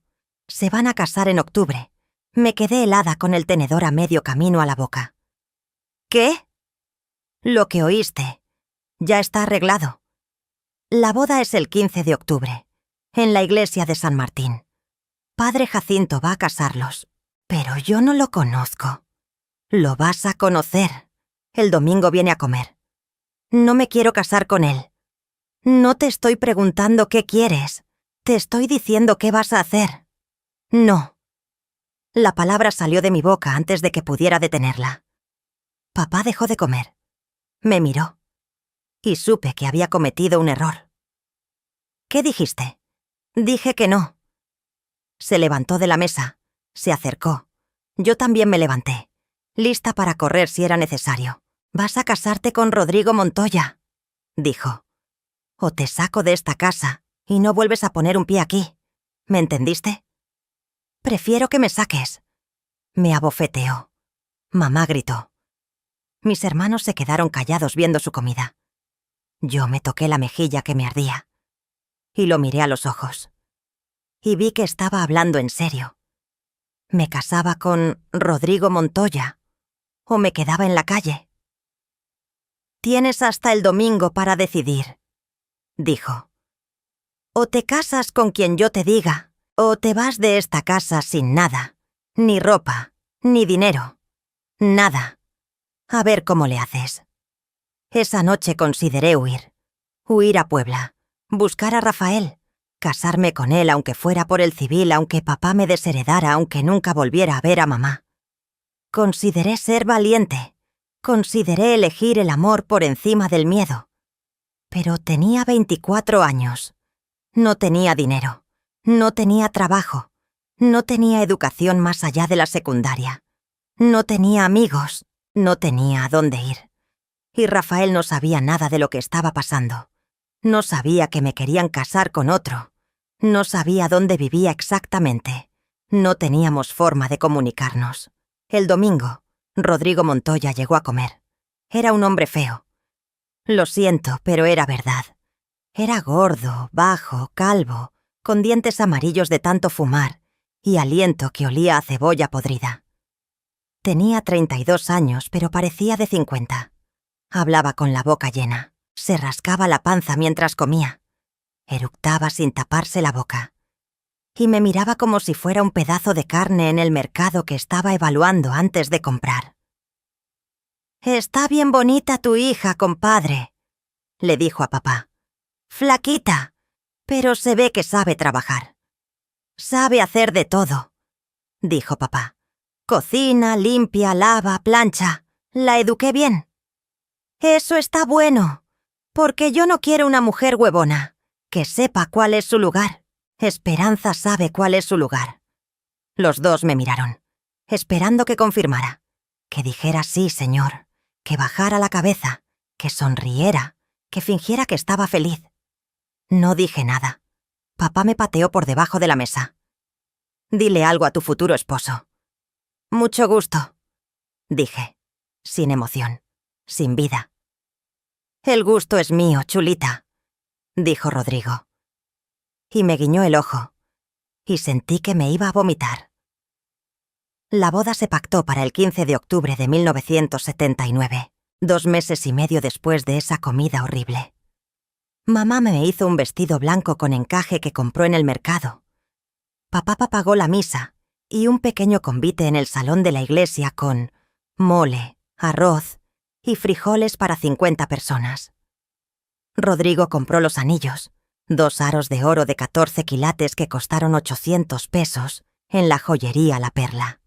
Se van a casar en octubre. Me quedé helada con el tenedor a medio camino a la boca. ¿Qué? Lo que oíste. Ya está arreglado. La boda es el 15 de octubre, en la iglesia de San Martín. Padre Jacinto va a casarlos, pero yo no lo conozco. Lo vas a conocer. El domingo viene a comer. No me quiero casar con él. No te estoy preguntando qué quieres. Te estoy diciendo qué vas a hacer. No. La palabra salió de mi boca antes de que pudiera detenerla. Papá dejó de comer. Me miró. Y supe que había cometido un error. ¿Qué dijiste? Dije que no. Se levantó de la mesa. Se acercó. Yo también me levanté, lista para correr si era necesario. «Vas a casarte con Rodrigo Montoya», dijo. «O te saco de esta casa y no vuelves a poner un pie aquí. ¿Me entendiste?» «Prefiero que me saques». Me abofeteó. Mamá gritó. Mis hermanos se quedaron callados viendo su comida. Yo me toqué la mejilla que me ardía. Y lo miré a los ojos. Y vi que estaba hablando en serio. ¿Me casaba con Rodrigo Montoya o me quedaba en la calle? «Tienes hasta el domingo para decidir», dijo. «O te casas con quien yo te diga, o te vas de esta casa sin nada, ni ropa, ni dinero, nada. A ver cómo le haces». Esa noche consideré huir a Puebla, buscar a Rafael, casarme con él aunque fuera por el civil, aunque papá me desheredara, aunque nunca volviera a ver a mamá. Consideré ser valiente. Consideré elegir el amor por encima del miedo. Pero tenía 24 años. No tenía dinero. No tenía trabajo. No tenía educación más allá de la secundaria. No tenía amigos. No tenía a dónde ir. Y Rafael no sabía nada de lo que estaba pasando. No sabía que me querían casar con otro. No sabía dónde vivía exactamente. No teníamos forma de comunicarnos. El domingo, Rodrigo Montoya llegó a comer. Era un hombre feo. Lo siento, pero era verdad. Era gordo, bajo, calvo, con dientes amarillos de tanto fumar y aliento que olía a cebolla podrida. Tenía 32 años, pero parecía de 50. Hablaba con la boca llena. Se rascaba la panza mientras comía. Eructaba sin taparse la boca. Y me miraba como si fuera un pedazo de carne en el mercado que estaba evaluando antes de comprar. «Está bien bonita tu hija, compadre», le dijo a papá. «Flaquita, pero se ve que sabe trabajar. Sabe hacer de todo», dijo papá. «Cocina, limpia, lava, plancha. La eduqué bien». «Eso está bueno, porque yo no quiero una mujer huevona, que sepa cuál es su lugar. Esperanza sabe cuál es su lugar». Los dos me miraron, esperando que confirmara, que dijera sí, señor, que bajara la cabeza, que sonriera, que fingiera que estaba feliz. No dije nada. Papá me pateó por debajo de la mesa. «Dile algo a tu futuro esposo». «Mucho gusto», dije, sin emoción, sin vida. «El gusto es mío, chulita», dijo Rodrigo. Y me guiñó el ojo, y sentí que me iba a vomitar. La boda se pactó para el 15 de octubre de 1979, 2 meses y medio después de esa comida horrible. Mamá me hizo un vestido blanco con encaje que compró en el mercado. Papá pagó la misa y un pequeño convite en el salón de la iglesia con mole, arroz y frijoles para 50 personas. Rodrigo compró los anillos, 2 aros de oro de 14 quilates que costaron 800 pesos en la joyería La Perla.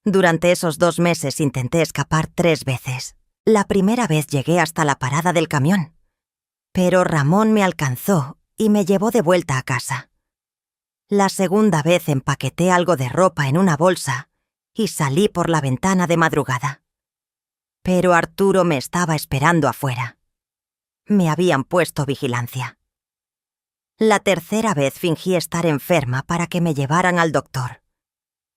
Durante esos 2 meses intenté escapar 3 veces. La primera vez llegué hasta la parada del camión, pero Ramón me alcanzó y me llevó de vuelta a casa. La segunda vez empaqueté algo de ropa en una bolsa y salí por la ventana de madrugada. Pero Arturo me estaba esperando afuera. Me habían puesto vigilancia. La tercera vez fingí estar enferma para que me llevaran al doctor.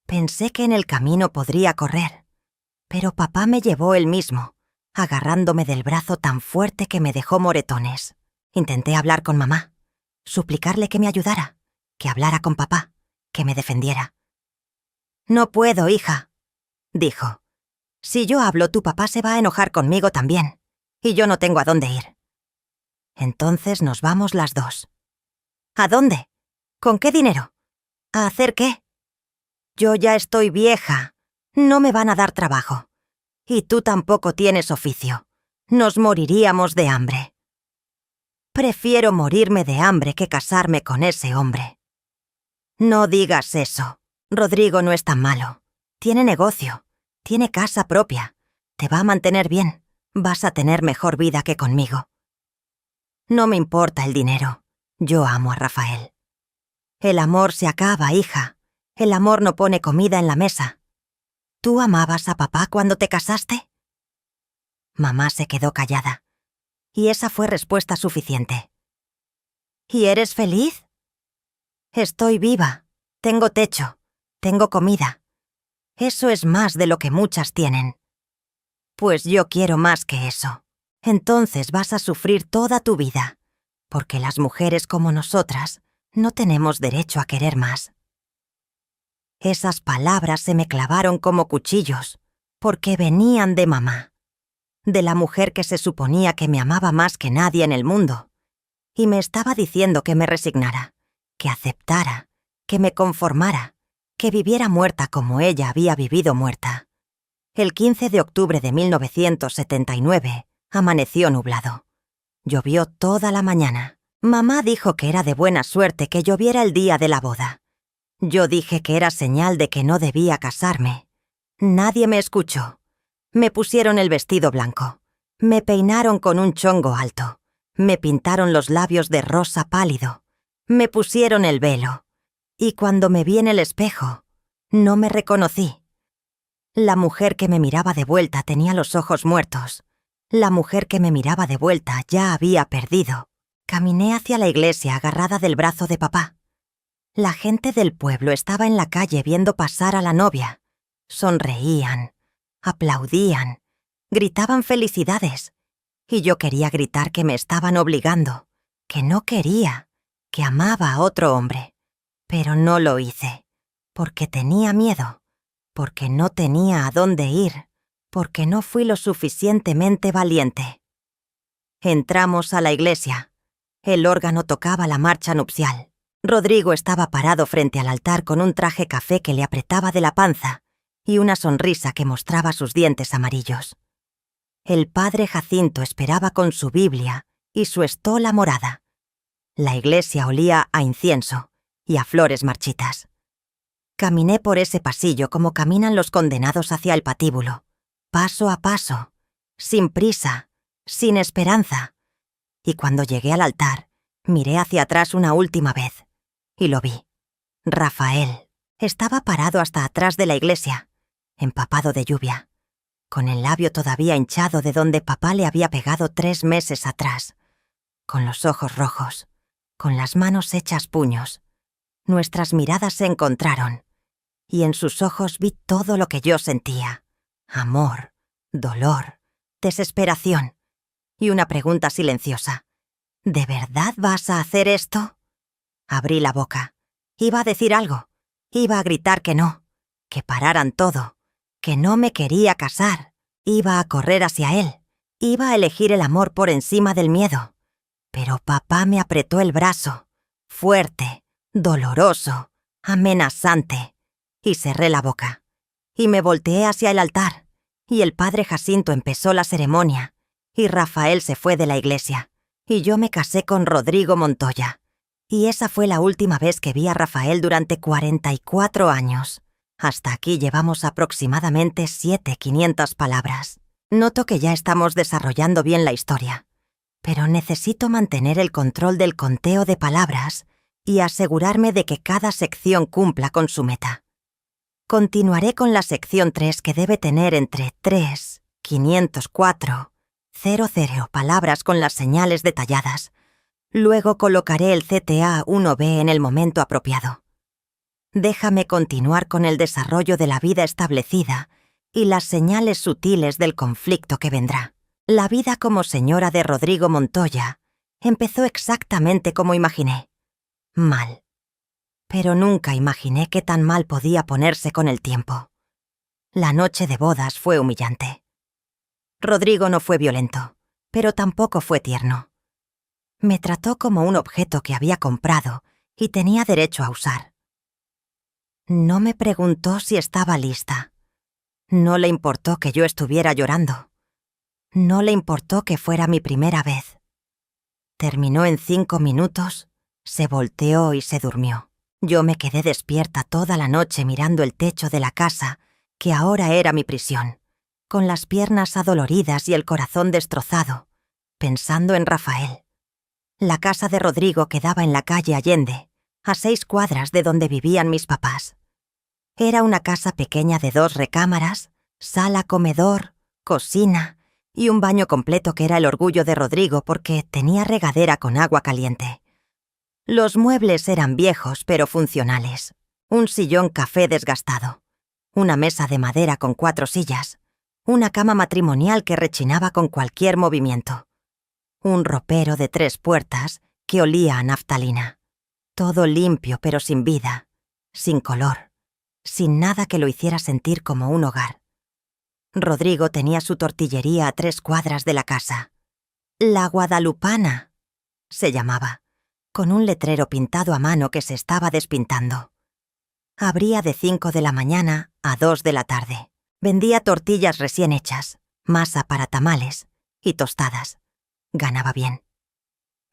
Pensé que en el camino podría correr, Pero papá me llevó él mismo, agarrándome del brazo tan fuerte que me dejó moretones. Intenté hablar con mamá, suplicarle que me ayudara, que hablara con papá, que me defendiera. «No puedo, hija», dijo. «Si yo hablo, tu papá se va a enojar conmigo también, y yo no tengo a dónde ir». Entonces nos vamos las dos. «¿A dónde? ¿Con qué dinero? ¿A hacer qué? Yo ya estoy vieja. No me van a dar trabajo. Y tú tampoco tienes oficio. Nos moriríamos de hambre». «Prefiero morirme de hambre que casarme con ese hombre». «No digas eso. Rodrigo no es tan malo. Tiene negocio. Tiene casa propia. Te va a mantener bien. Vas a tener mejor vida que conmigo». «No me importa el dinero. Yo amo a Rafael». «El amor se acaba, hija. El amor no pone comida en la mesa». «¿Tú amabas a papá cuando te casaste?» Mamá se quedó callada. Y esa fue respuesta suficiente. «¿Y eres feliz?» «Estoy viva. Tengo techo. Tengo comida. Eso es más de lo que muchas tienen». «Pues yo quiero más que eso. Entonces vas a sufrir toda tu vida, porque las mujeres como nosotras no tenemos derecho a querer más». Esas palabras se me clavaron como cuchillos, porque venían de mamá, de la mujer que se suponía que me amaba más que nadie en el mundo, y me estaba diciendo que me resignara, que aceptara, que me conformara, que viviera muerta como ella había vivido muerta. El 15 de octubre de 1979 amaneció nublado. Llovió toda la mañana. Mamá dijo que era de buena suerte que lloviera el día de la boda. Yo dije que era señal de que no debía casarme. Nadie me escuchó. Me pusieron el vestido blanco. Me peinaron con un chongo alto. Me pintaron los labios de rosa pálido. Me pusieron el velo. Y cuando me vi en el espejo, no me reconocí. La mujer que me miraba de vuelta tenía los ojos muertos. La mujer que me miraba de vuelta ya había perdido. Caminé hacia la iglesia agarrada del brazo de papá. La gente del pueblo estaba en la calle viendo pasar a la novia. Sonreían, aplaudían, gritaban felicidades. Y yo quería gritar que me estaban obligando, que no quería, que amaba a otro hombre. Pero no lo hice, porque tenía miedo, porque no tenía a dónde ir, porque no fui lo suficientemente valiente. Entramos a la iglesia. El órgano tocaba la marcha nupcial. Rodrigo estaba parado frente al altar con un traje café que le apretaba de la panza y una sonrisa que mostraba sus dientes amarillos. El padre Jacinto esperaba con su Biblia y su estola morada. La iglesia olía a incienso y a flores marchitas. Caminé por ese pasillo como caminan los condenados hacia el patíbulo, paso a paso, sin prisa, sin esperanza. Y cuando llegué al altar, miré hacia atrás una última vez. Y lo vi. Rafael estaba parado hasta atrás de la iglesia, empapado de lluvia, con el labio todavía hinchado de donde papá le había pegado 3 meses atrás, con los ojos rojos, con las manos hechas puños. Nuestras miradas se encontraron, y en sus ojos vi todo lo que yo sentía: amor, dolor, desesperación, y una pregunta silenciosa: ¿de verdad vas a hacer esto? Abrí la boca. Iba a decir algo. Iba a gritar que no, que pararan todo, que no me quería casar. Iba a correr hacia él. Iba a elegir el amor por encima del miedo. Pero papá me apretó el brazo, fuerte, doloroso, amenazante, y cerré la boca. Y me volteé hacia el altar, y el padre Jacinto empezó la ceremonia, y Rafael se fue de la iglesia, y yo me casé con Rodrigo Montoya. Y esa fue la última vez que vi a Rafael durante 44 años. Hasta aquí llevamos aproximadamente 700 palabras. Noto que ya estamos desarrollando bien la historia, pero necesito mantener el control del conteo de palabras y asegurarme de que cada sección cumpla con su meta. Continuaré con la sección 3, que debe tener entre 3, 504, 00 palabras con las señales detalladas. Luego colocaré el CTA 1B en el momento apropiado. Déjame continuar con el desarrollo de la vida establecida y las señales sutiles del conflicto que vendrá. La vida como señora de Rodrigo Montoya empezó exactamente como imaginé. Mal. Pero nunca imaginé qué tan mal podía ponerse con el tiempo. La noche de bodas fue humillante. Rodrigo no fue violento, pero tampoco fue tierno. Me trató como un objeto que había comprado y tenía derecho a usar. No me preguntó si estaba lista. No le importó que yo estuviera llorando. No le importó que fuera mi primera vez. Terminó en 5 minutos, se volteó y se durmió. Yo me quedé despierta toda la noche mirando el techo de la casa, que ahora era mi prisión, con las piernas adoloridas y el corazón destrozado, pensando en Rafael. La casa de Rodrigo quedaba en la calle Allende, a 6 cuadras de donde vivían mis papás. Era una casa pequeña de 2 recámaras, sala, comedor, cocina y un baño completo que era el orgullo de Rodrigo porque tenía regadera con agua caliente. Los muebles eran viejos pero funcionales. Un sillón café desgastado, una mesa de madera con 4 sillas, una cama matrimonial que rechinaba con cualquier movimiento, un ropero de 3 puertas que olía a naftalina. Todo limpio pero sin vida, sin color, sin nada que lo hiciera sentir como un hogar. Rodrigo tenía su tortillería a 3 cuadras de la casa. La Guadalupana se llamaba, con un letrero pintado a mano que se estaba despintando. Abría de 5 de la mañana a 2 de la tarde. Vendía tortillas recién hechas, masa para tamales y tostadas. Ganaba bien.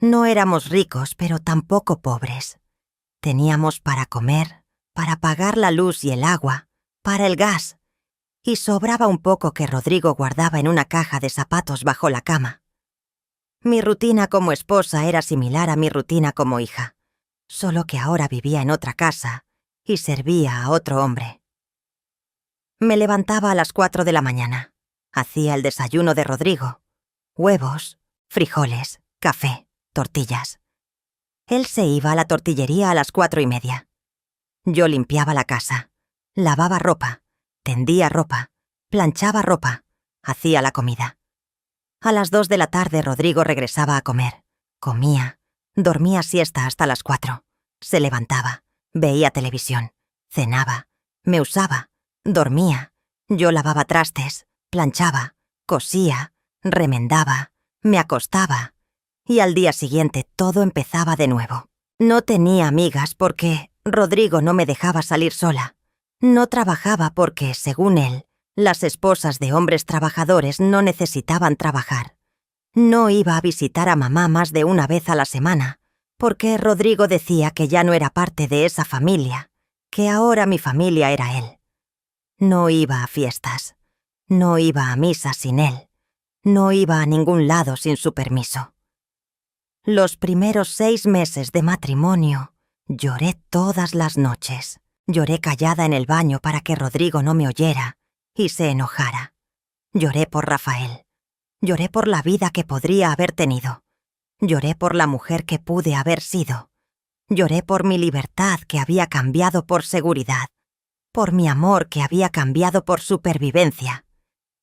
No éramos ricos, pero tampoco pobres. Teníamos para comer, para pagar la luz y el agua, para el gas, y sobraba un poco que Rodrigo guardaba en una caja de zapatos bajo la cama. Mi rutina como esposa era similar a mi rutina como hija, solo que ahora vivía en otra casa y servía a otro hombre. Me levantaba a las 4 de la mañana. Hacía el desayuno de Rodrigo. Huevos, frijoles, café, tortillas. Él se iba a la tortillería a las 4:30. Yo limpiaba la casa, lavaba ropa, tendía ropa, planchaba ropa, hacía la comida. A las 2 de la tarde Rodrigo regresaba a comer. Comía, dormía siesta hasta las 4. Se levantaba, veía televisión, cenaba, me usaba, dormía. Yo lavaba trastes, planchaba, cosía, remendaba, me acostaba. Y al día siguiente todo empezaba de nuevo. No tenía amigas porque Rodrigo no me dejaba salir sola. No trabajaba porque, según él, las esposas de hombres trabajadores no necesitaban trabajar. No iba a visitar a mamá más de una vez a la semana, porque Rodrigo decía que ya no era parte de esa familia, que ahora mi familia era él. No iba a fiestas, no iba a misa sin él, no iba a ningún lado sin su permiso. Los primeros 6 meses de matrimonio, lloré todas las noches. Lloré callada en el baño para que Rodrigo no me oyera y se enojara. Lloré por Rafael. Lloré por la vida que podría haber tenido. Lloré por la mujer que pude haber sido. Lloré por mi libertad que había cambiado por seguridad. Por mi amor que había cambiado por supervivencia.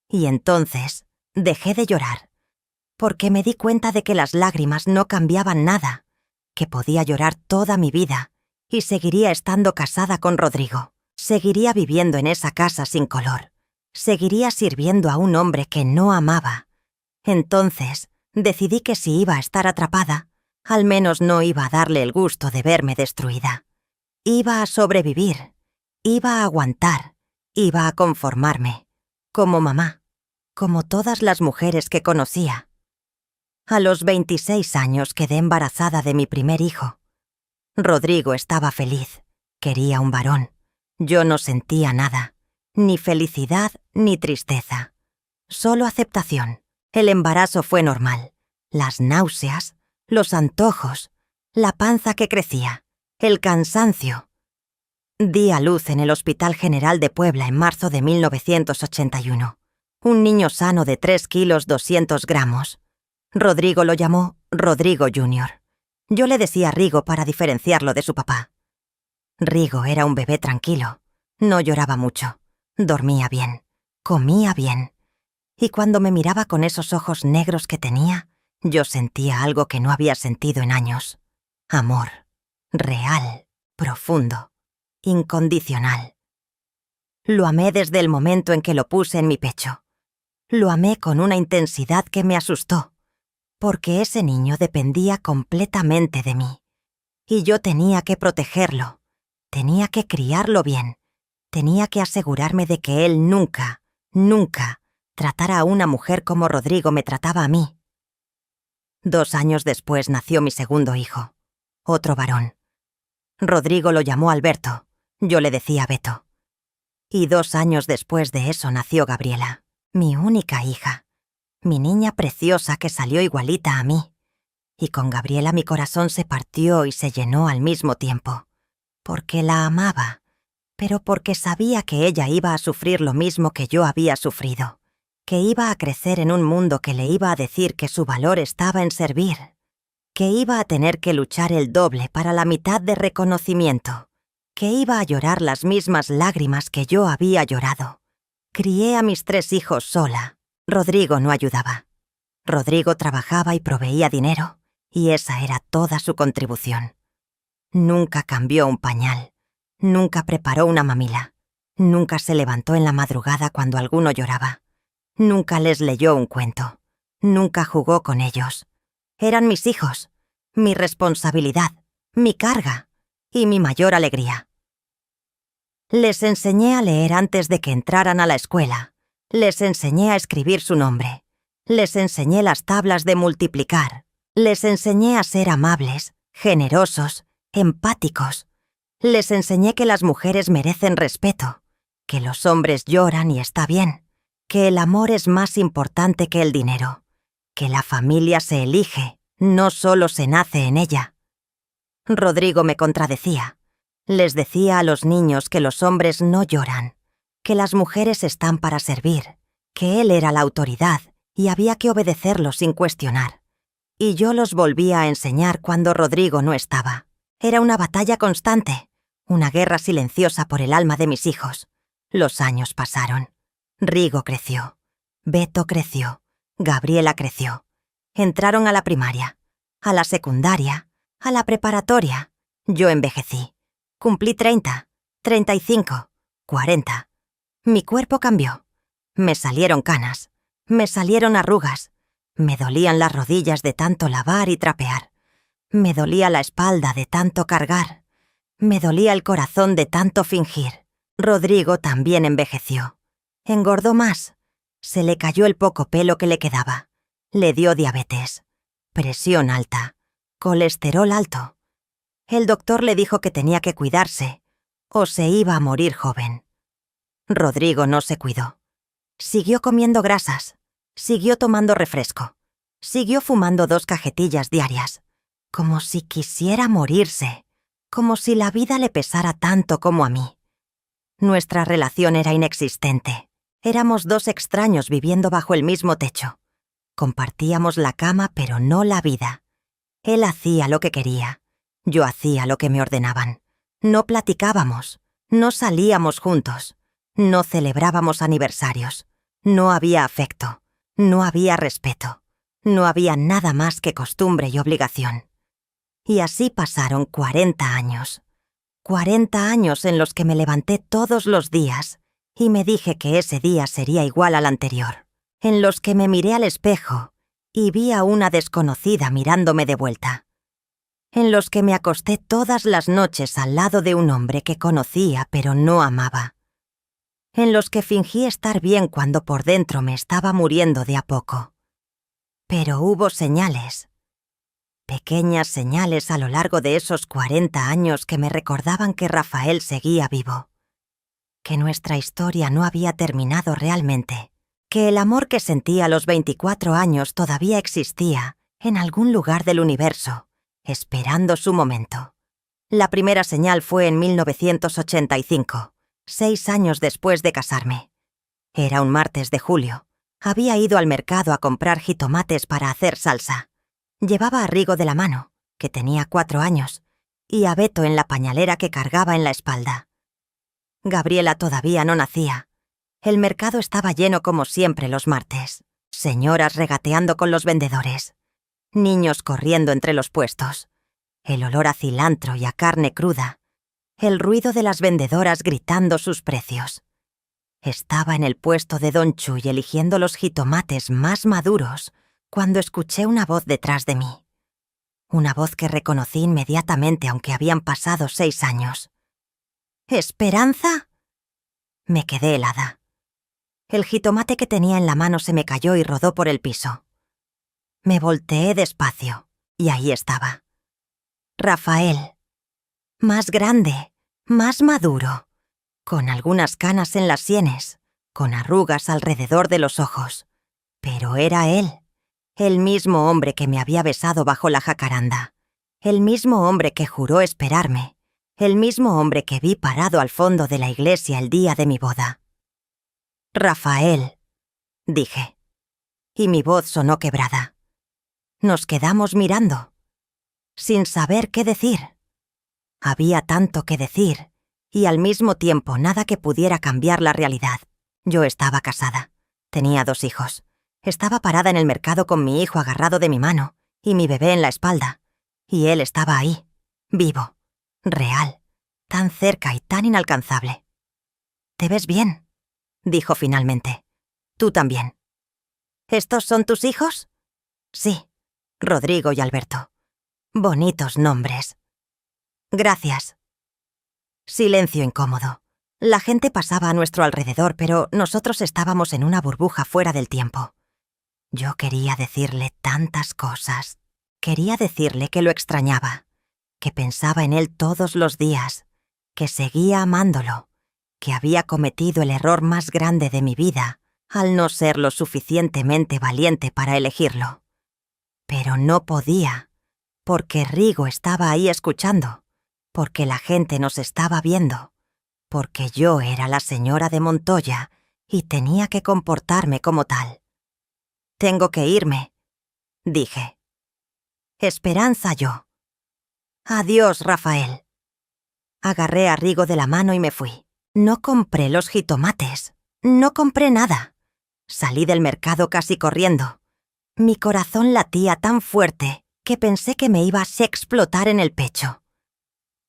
Y entonces dejé de llorar. Porque me di cuenta de que las lágrimas no cambiaban nada, que podía llorar toda mi vida y seguiría estando casada con Rodrigo, seguiría viviendo en esa casa sin color, seguiría sirviendo a un hombre que no amaba. Entonces decidí que si iba a estar atrapada, al menos no iba a darle el gusto de verme destruida. Iba a sobrevivir, iba a aguantar, iba a conformarme, como mamá, como todas las mujeres que conocía. A los 26 años quedé embarazada de mi primer hijo. Rodrigo estaba feliz, quería un varón. Yo no sentía nada, ni felicidad ni tristeza. Solo aceptación. El embarazo fue normal. Las náuseas, los antojos, la panza que crecía, el cansancio. Di a luz en el Hospital General de Puebla en marzo de 1981. Un niño sano de 3 kilos 200 gramos. Rodrigo lo llamó Rodrigo Jr. Yo le decía Rigo para diferenciarlo de su papá. Rigo era un bebé tranquilo. No lloraba mucho. Dormía bien. comía bien. Y cuando me miraba con esos ojos negros que tenía, yo sentía algo que no había sentido en años. Amor. Real, profundo, incondicional. Lo amé desde el momento en que lo puse en mi pecho. Lo amé con una intensidad que me asustó, porque ese niño dependía completamente de mí. Y yo tenía que protegerlo, tenía que criarlo bien, tenía que asegurarme de que él nunca tratara a una mujer como Rodrigo me trataba a mí. 2 años después nació mi segundo hijo, otro varón. Rodrigo lo llamó Alberto, yo le decía Beto. Y 2 años después de eso nació Gabriela, mi única hija, mi niña preciosa que salió igualita a mí. Y con Gabriela mi corazón se partió y se llenó al mismo tiempo, porque la amaba, pero porque sabía que ella iba a sufrir lo mismo que yo había sufrido, que iba a crecer en un mundo que le iba a decir que su valor estaba en servir, que iba a tener que luchar el doble para la mitad de reconocimiento, que iba a llorar las mismas lágrimas que yo había llorado. Crié a mis 3 hijos sola. Rodrigo no ayudaba. Rodrigo trabajaba y proveía dinero, y esa era toda su contribución. Nunca cambió un pañal, nunca preparó una mamila, nunca se levantó en la madrugada cuando alguno lloraba, nunca les leyó un cuento, nunca jugó con ellos. Eran mis hijos, mi responsabilidad, mi carga y mi mayor alegría. Les enseñé a leer antes de que entraran a la escuela, les enseñé a escribir su nombre, les enseñé las tablas de multiplicar, les enseñé a ser amables, generosos, empáticos. Les enseñé que las mujeres merecen respeto, que los hombres lloran y está bien, que el amor es más importante que el dinero, que la familia se elige, no solo se nace en ella. Rodrigo me contradecía. Les decía a los niños que los hombres no lloran, que las mujeres están para servir, que él era la autoridad y había que obedecerlo sin cuestionar. Y yo los volvía a enseñar cuando Rodrigo no estaba. Era una batalla constante, una guerra silenciosa por el alma de mis hijos. Los años pasaron. Rigo creció. Beto creció. Gabriela creció. Entraron a la primaria, a la secundaria, a la preparatoria. Yo envejecí. Cumplí 30, 35, 40. Mi cuerpo cambió. Me salieron canas. Me salieron arrugas. Me dolían las rodillas de tanto lavar y trapear. Me dolía la espalda de tanto cargar. Me dolía el corazón de tanto fingir. Rodrigo también envejeció. Engordó más. Se le cayó el poco pelo que le quedaba. Le dio diabetes. Presión alta. Colesterol alto. El doctor le dijo que tenía que cuidarse, o se iba a morir joven. Rodrigo no se cuidó. Siguió comiendo grasas. Siguió tomando refresco. Siguió fumando 2 cajetillas diarias. Como si quisiera morirse. Como si la vida le pesara tanto como a mí. Nuestra relación era inexistente. Éramos 2 extraños viviendo bajo el mismo techo. Compartíamos la cama, pero no la vida. Él hacía lo que quería. Yo hacía lo que me ordenaban. No platicábamos. No salíamos juntos. No celebrábamos aniversarios. No había afecto. No había respeto. No había nada más que costumbre y obligación. Y así pasaron 40 años. 40 años en los que me levanté todos los días y me dije que ese día sería igual al anterior. En los que me miré al espejo y vi a una desconocida mirándome de vuelta. En los que me acosté todas las noches al lado de un hombre que conocía pero no amaba. En los que fingí estar bien cuando por dentro me estaba muriendo de a poco. Pero hubo señales. Pequeñas señales a lo largo de esos 40 años que me recordaban que Rafael seguía vivo. Que nuestra historia no había terminado realmente. Que el amor que sentí a los 24 años todavía existía en algún lugar del universo, esperando su momento. La primera señal fue en 1985, 6 años después de casarme. Era un martes de julio. Había ido al mercado a comprar jitomates para hacer salsa. Llevaba a Rigo de la mano, que tenía 4 años, y a Beto en la pañalera que cargaba en la espalda. Gabriela todavía no nacía. El mercado estaba lleno como siempre los martes. Señoras regateando con los vendedores. Niños corriendo entre los puestos. El olor a cilantro y a carne cruda. El ruido de las vendedoras gritando sus precios. Estaba en el puesto de Don Chuy eligiendo los jitomates más maduros cuando escuché una voz detrás de mí. Una voz que reconocí inmediatamente aunque habían pasado 6 años. ¿Esperanza? Me quedé helada. El jitomate que tenía en la mano se me cayó y rodó por el piso. Me volteé despacio y ahí estaba. Rafael. Más grande, más maduro, con algunas canas en las sienes, con arrugas alrededor de los ojos. Pero era él, el mismo hombre que me había besado bajo la jacaranda, el mismo hombre que juró esperarme, el mismo hombre que vi parado al fondo de la iglesia el día de mi boda. Rafael, dije, y mi voz sonó quebrada. Nos quedamos mirando, sin saber qué decir. Había tanto que decir, y al mismo tiempo nada que pudiera cambiar la realidad. Yo estaba casada, tenía 2 hijos, estaba parada en el mercado con mi hijo agarrado de mi mano y mi bebé en la espalda, y él estaba ahí, vivo, real, tan cerca y tan inalcanzable. «¿Te ves bien?», dijo finalmente. «Tú también». «¿Estos son tus hijos?» «Sí, Rodrigo y Alberto. Bonitos nombres». «Gracias». Silencio incómodo. La gente pasaba a nuestro alrededor, pero nosotros estábamos en una burbuja fuera del tiempo. Yo quería decirle tantas cosas. Quería decirle que lo extrañaba, que pensaba en él todos los días, que seguía amándolo, que había cometido el error más grande de mi vida al no ser lo suficientemente valiente para elegirlo. Pero no podía, porque Rigo estaba ahí escuchando, porque la gente nos estaba viendo, porque yo era la señora de Montoya y tenía que comportarme como tal. «Tengo que irme», dije. Esperanza yo. «Adiós, Rafael». Agarré a Rigo de la mano y me fui. No compré los jitomates. No compré nada. Salí del mercado casi corriendo. Mi corazón latía tan fuerte que pensé que me iba a explotar en el pecho.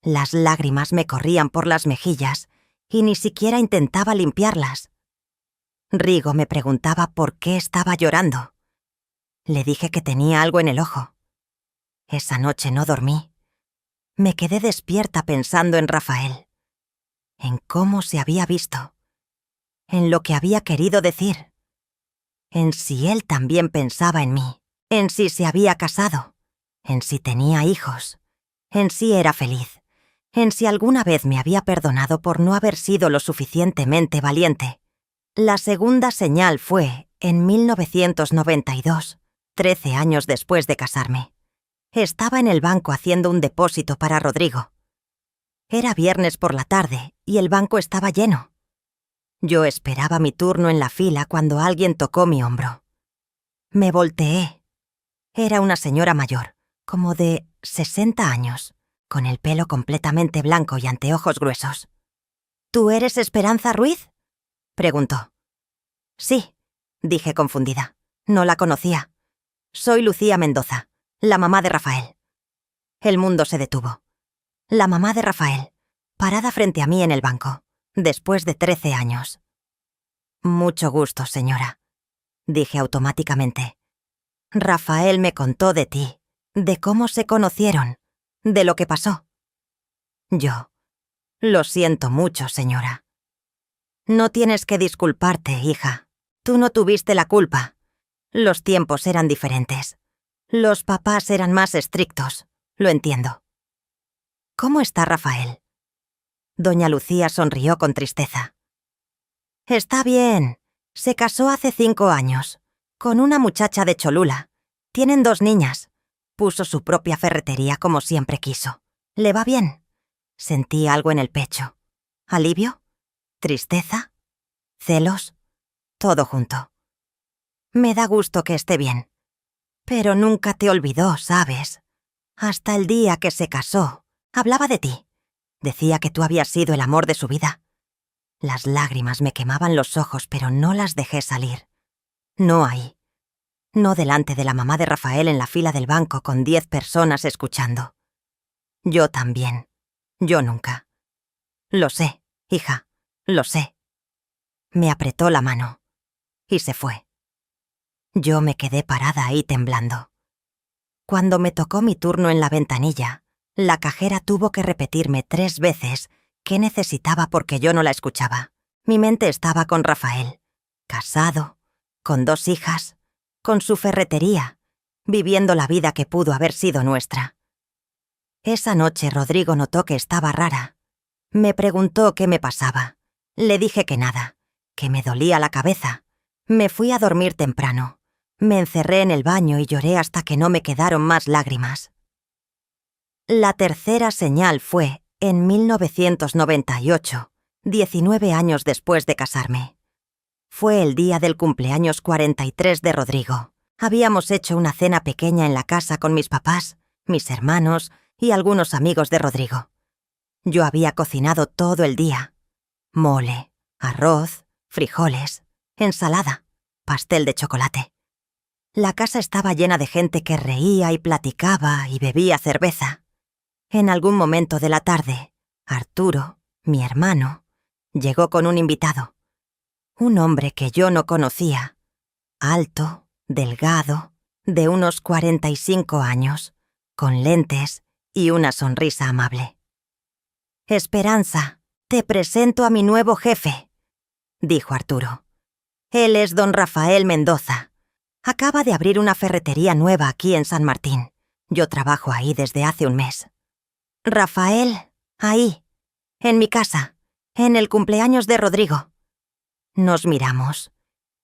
Las lágrimas me corrían por las mejillas y ni siquiera intentaba limpiarlas. Rigo me preguntaba por qué estaba llorando. Le dije que tenía algo en el ojo. Esa noche no dormí. Me quedé despierta pensando en Rafael, en cómo se había visto, en lo que había querido decir, en si él también pensaba en mí, en si se había casado, en si tenía hijos, en si era feliz, en si alguna vez me había perdonado por no haber sido lo suficientemente valiente. La segunda señal fue en 1992, 13 años después de casarme. Estaba en el banco haciendo un depósito para Rodrigo. Era viernes por la tarde y el banco estaba lleno. Yo esperaba mi turno en la fila cuando alguien tocó mi hombro. Me volteé. Era una señora mayor, como de 60 años, con el pelo completamente blanco y anteojos gruesos. «¿Tú eres Esperanza Ruiz?», preguntó. «Sí», dije confundida. No la conocía. «Soy Lucía Mendoza, la mamá de Rafael». El mundo se detuvo. La mamá de Rafael, parada frente a mí en el banco, después de 13 años. «Mucho gusto, señora», dije automáticamente. «Rafael me contó de ti, de cómo se conocieron, de lo que pasó». Yo: «Lo siento mucho, señora». «No tienes que disculparte, hija. Tú no tuviste la culpa. Los tiempos eran diferentes. Los papás eran más estrictos. Lo entiendo». «¿Cómo está Rafael?». Doña Lucía sonrió con tristeza. «Está bien. Se casó hace 5 años, con una muchacha de Cholula. Tienen 2 niñas. Puso su propia ferretería como siempre quiso. Le va bien». Sentí algo en el pecho. ¿Alivio? ¿Tristeza? ¿Celos? Todo junto. Me da gusto que esté bien. Pero nunca te olvidó, ¿sabes? Hasta el día que se casó, hablaba de ti. Decía que tú habías sido el amor de su vida. Las lágrimas me quemaban los ojos, pero no las dejé salir. No ahí. No delante de la mamá de Rafael en la fila del banco con 10 personas escuchando. Yo también. Yo nunca. Lo sé, hija, lo sé. Me apretó la mano. Y se fue. Yo me quedé parada ahí temblando. Cuando me tocó mi turno en la ventanilla, la cajera tuvo que repetirme 3 veces qué necesitaba porque yo no la escuchaba. Mi mente estaba con Rafael, casado, con 2 hijas, con su ferretería, viviendo la vida que pudo haber sido nuestra. Esa noche Rodrigo notó que estaba rara. Me preguntó qué me pasaba. Le dije que nada, que me dolía la cabeza. Me fui a dormir temprano. Me encerré en el baño y lloré hasta que no me quedaron más lágrimas. La tercera señal fue en 1998, 19 años después de casarme. Fue el día del cumpleaños 43 de Rodrigo. Habíamos hecho una cena pequeña en la casa con mis papás, mis hermanos y algunos amigos de Rodrigo. Yo había cocinado todo el día. Mole, arroz, frijoles, ensalada, pastel de chocolate. La casa estaba llena de gente que reía y platicaba y bebía cerveza. En algún momento de la tarde, Arturo, mi hermano, llegó con un invitado. Un hombre que yo no conocía, alto, delgado, de unos 45 años, con lentes y una sonrisa amable. «Esperanza, te presento a mi nuevo jefe», dijo Arturo. «Él es don Rafael Mendoza. Acaba de abrir una ferretería nueva aquí en San Martín. Yo trabajo ahí desde hace un mes». «Rafael, ahí, en mi casa, en el cumpleaños de Rodrigo». Nos miramos,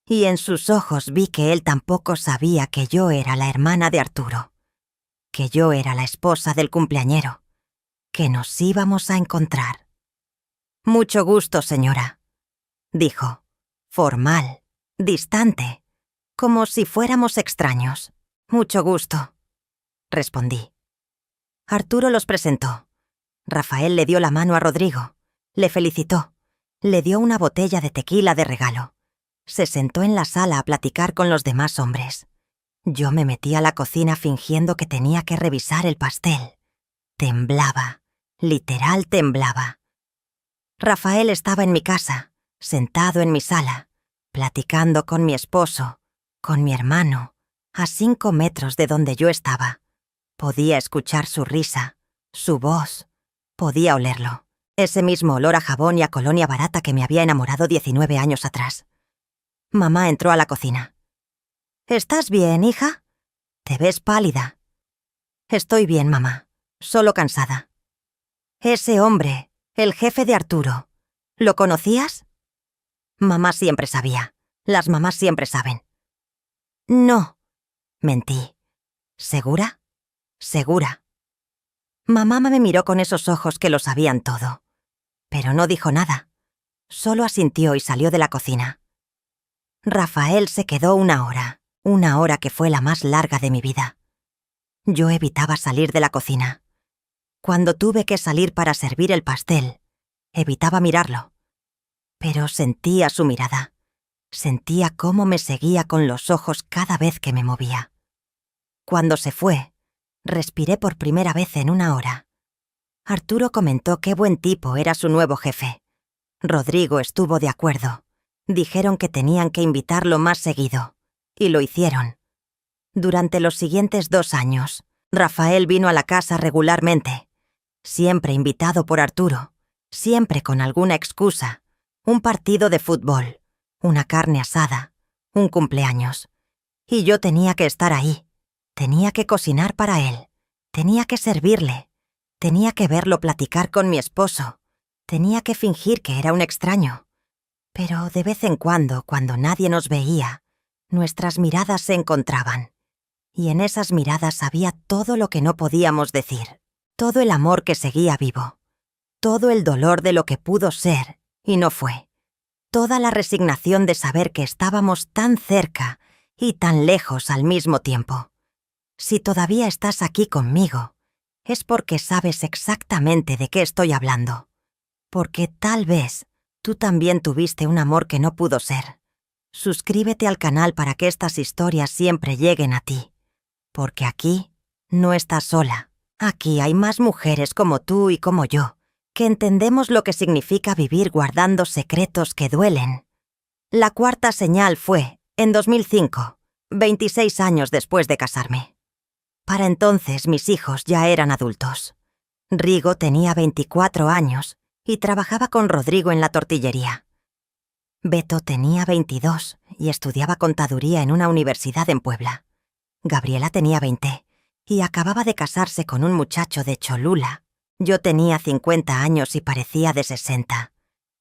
y en sus ojos vi que él tampoco sabía que yo era la hermana de Arturo, que yo era la esposa del cumpleañero, que nos íbamos a encontrar. «Mucho gusto, señora», dijo, formal, distante, como si fuéramos extraños. «Mucho gusto», respondí. Arturo los presentó. Rafael le dio la mano a Rodrigo, le felicitó, le dio una botella de tequila de regalo. Se sentó en la sala a platicar con los demás hombres. Yo me metí a la cocina fingiendo que tenía que revisar el pastel. Temblaba, literal temblaba. Rafael estaba en mi casa, sentado en mi sala, platicando con mi esposo, con mi hermano, a 5 metros de donde yo estaba. Podía escuchar su risa, su voz, podía olerlo. Ese mismo olor a jabón y a colonia barata que me había enamorado 19 años atrás. Mamá entró a la cocina. «¿Estás bien, hija? Te ves pálida». «Estoy bien, mamá, solo cansada». «Ese hombre, el jefe de Arturo, ¿lo conocías?» Mamá siempre sabía. Las mamás siempre saben. «No», mentí. «¿Segura?» «Segura». Mamá me miró con esos ojos que lo sabían todo. Pero no dijo nada. Solo asintió y salió de la cocina. Rafael se quedó una hora que fue la más larga de mi vida. Yo evitaba salir de la cocina. Cuando tuve que salir para servir el pastel, evitaba mirarlo. Pero sentía su mirada. Sentía cómo me seguía con los ojos cada vez que me movía. Cuando se fue, respiré por primera vez en una hora. Arturo comentó qué buen tipo era su nuevo jefe. Rodrigo estuvo de acuerdo. Dijeron que tenían que invitarlo más seguido. Y lo hicieron. Durante los siguientes 2 años, Rafael vino a la casa regularmente. Siempre invitado por Arturo. Siempre con alguna excusa. Un partido de fútbol. Una carne asada. Un cumpleaños. Y yo tenía que estar ahí. Tenía que cocinar para él. Tenía que servirle. Tenía que verlo platicar con mi esposo. Tenía que fingir que era un extraño. Pero de vez en cuando nadie nos veía, nuestras miradas se encontraban. Y en esas miradas había todo lo que no podíamos decir. Todo el amor que seguía vivo. Todo el dolor de lo que pudo ser y no fue. Toda la resignación de saber que estábamos tan cerca y tan lejos al mismo tiempo. Si todavía estás aquí conmigo, es porque sabes exactamente de qué estoy hablando. Porque tal vez Tú también tuviste un amor que no pudo ser. Suscríbete al canal para que estas historias siempre lleguen a ti. Porque aquí no estás sola. Aquí hay más mujeres como tú y como yo, que entendemos lo que significa vivir guardando secretos que duelen. La cuarta señal fue, en 2005, 26 años después de casarme. Para entonces mis hijos ya eran adultos. Rigo tenía 24 años y trabajaba con Rodrigo en la tortillería. Beto tenía 22 y estudiaba contaduría en una universidad en Puebla. Gabriela tenía 20 y acababa de casarse con un muchacho de Cholula. Yo tenía 50 años y parecía de 60.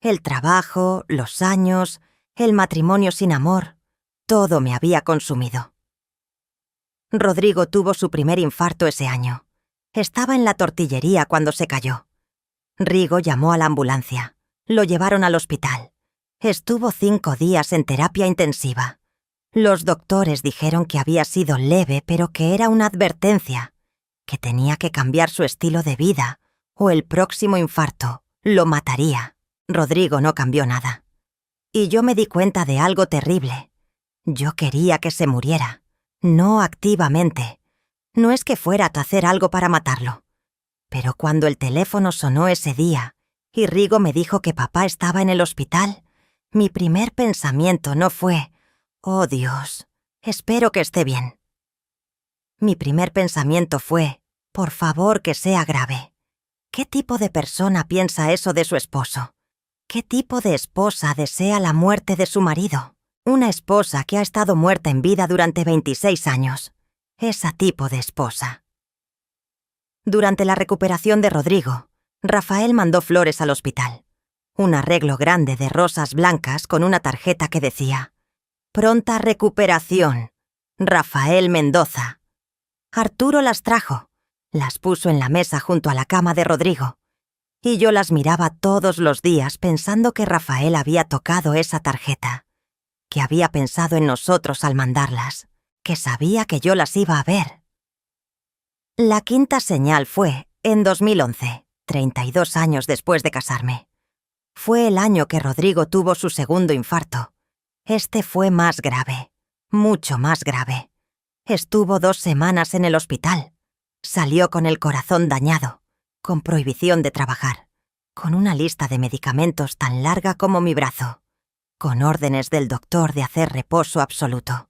El trabajo, los años, el matrimonio sin amor, todo me había consumido. Rodrigo tuvo su primer infarto ese año. Estaba en la tortillería cuando se cayó. Rigo llamó a la ambulancia. Lo llevaron al hospital. Estuvo 5 días en terapia intensiva. Los doctores dijeron que había sido leve, pero que era una advertencia, que tenía que cambiar su estilo de vida, o el próximo infarto lo mataría. Rodrigo no cambió nada. Y yo me di cuenta de algo terrible. Yo quería que se muriera, no activamente. No es que fuera a hacer algo para matarlo. Pero cuando el teléfono sonó ese día y Rigo me dijo que papá estaba en el hospital, mi primer pensamiento no fue: «Oh Dios, espero que esté bien». Mi primer pensamiento fue: «Por favor que sea grave». ¿Qué tipo de persona piensa eso de su esposo? ¿Qué tipo de esposa desea la muerte de su marido? Una esposa que ha estado muerta en vida durante 26 años. Ese tipo de esposa. Durante la recuperación de Rodrigo, Rafael mandó flores al hospital. Un arreglo grande de rosas blancas con una tarjeta que decía: «Pronta recuperación. Rafael Mendoza». Arturo las trajo, las puso en la mesa junto a la cama de Rodrigo, y yo las miraba todos los días pensando que Rafael había tocado esa tarjeta, que había pensado en nosotros al mandarlas, que sabía que yo las iba a ver. La quinta señal fue, en 2011, 32 años después de casarme. Fue el año que Rodrigo tuvo su segundo infarto. Este fue más grave, mucho más grave. Estuvo 2 semanas en el hospital. Salió con el corazón dañado, con prohibición de trabajar, con una lista de medicamentos tan larga como mi brazo, con órdenes del doctor de hacer reposo absoluto.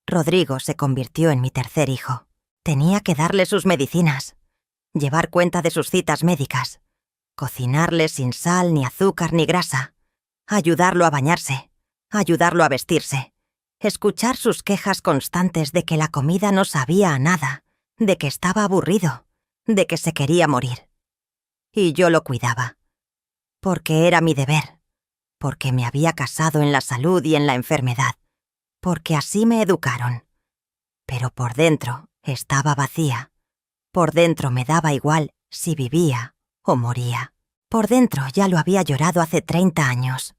Rodrigo se convirtió en mi tercer hijo. Tenía que darle sus medicinas, llevar cuenta de sus citas médicas, cocinarle sin sal, ni azúcar, ni grasa, ayudarlo a bañarse, ayudarlo a vestirse, escuchar sus quejas constantes de que la comida no sabía a nada, de que estaba aburrido, de que se quería morir. Y yo lo cuidaba, porque era mi deber, porque me había casado en la salud y en la enfermedad, porque así me educaron. Pero por dentro estaba vacía. Por dentro me daba igual si vivía o moría. Por dentro ya lo había llorado hace 30 años.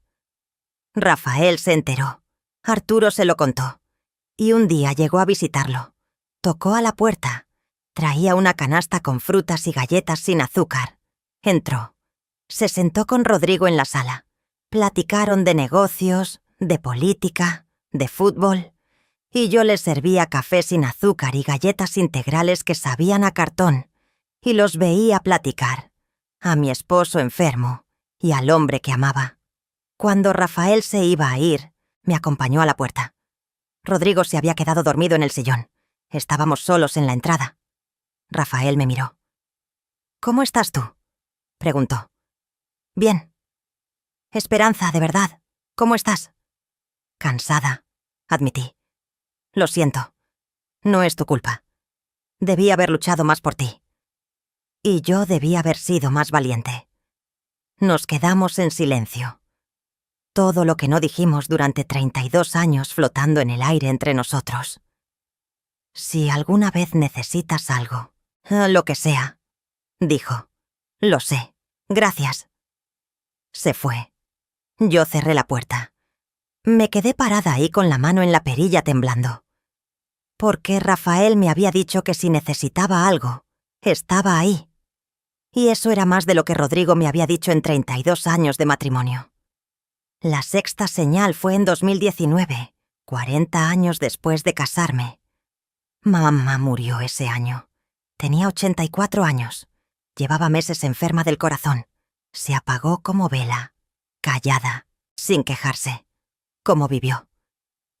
Rafael se enteró. Arturo se lo contó. Y un día llegó a visitarlo. Tocó a la puerta. Traía una canasta con frutas y galletas sin azúcar. Entró. Se sentó con Rodrigo en la sala. Platicaron de negocios, de política, de fútbol. Y yo les servía café sin azúcar y galletas integrales que sabían a cartón, y los veía platicar, a mi esposo enfermo y al hombre que amaba. Cuando Rafael se iba a ir, me acompañó a la puerta. Rodrigo se había quedado dormido en el sillón. Estábamos solos en la entrada. Rafael me miró. «¿Cómo estás tú?», preguntó. «Bien». «Esperanza, de verdad, ¿cómo estás?». «Cansada», admití. «Lo siento. No es tu culpa. Debí haber luchado más por ti. Y yo debí haber sido más valiente». Nos quedamos en silencio. Todo lo que no dijimos durante 32 años flotando en el aire entre nosotros. «Si alguna vez necesitas algo, lo que sea», dijo. «Lo sé. Gracias». Se fue. Yo cerré la puerta. Me quedé parada ahí con la mano en la perilla temblando. Porque Rafael me había dicho que si necesitaba algo, estaba ahí. Y eso era más de lo que Rodrigo me había dicho en 32 años de matrimonio. La sexta señal fue en 2019, 40 años después de casarme. Mamá murió ese año. Tenía 84 años. Llevaba meses enferma del corazón. Se apagó como vela, callada, sin quejarse. ¿Cómo vivió?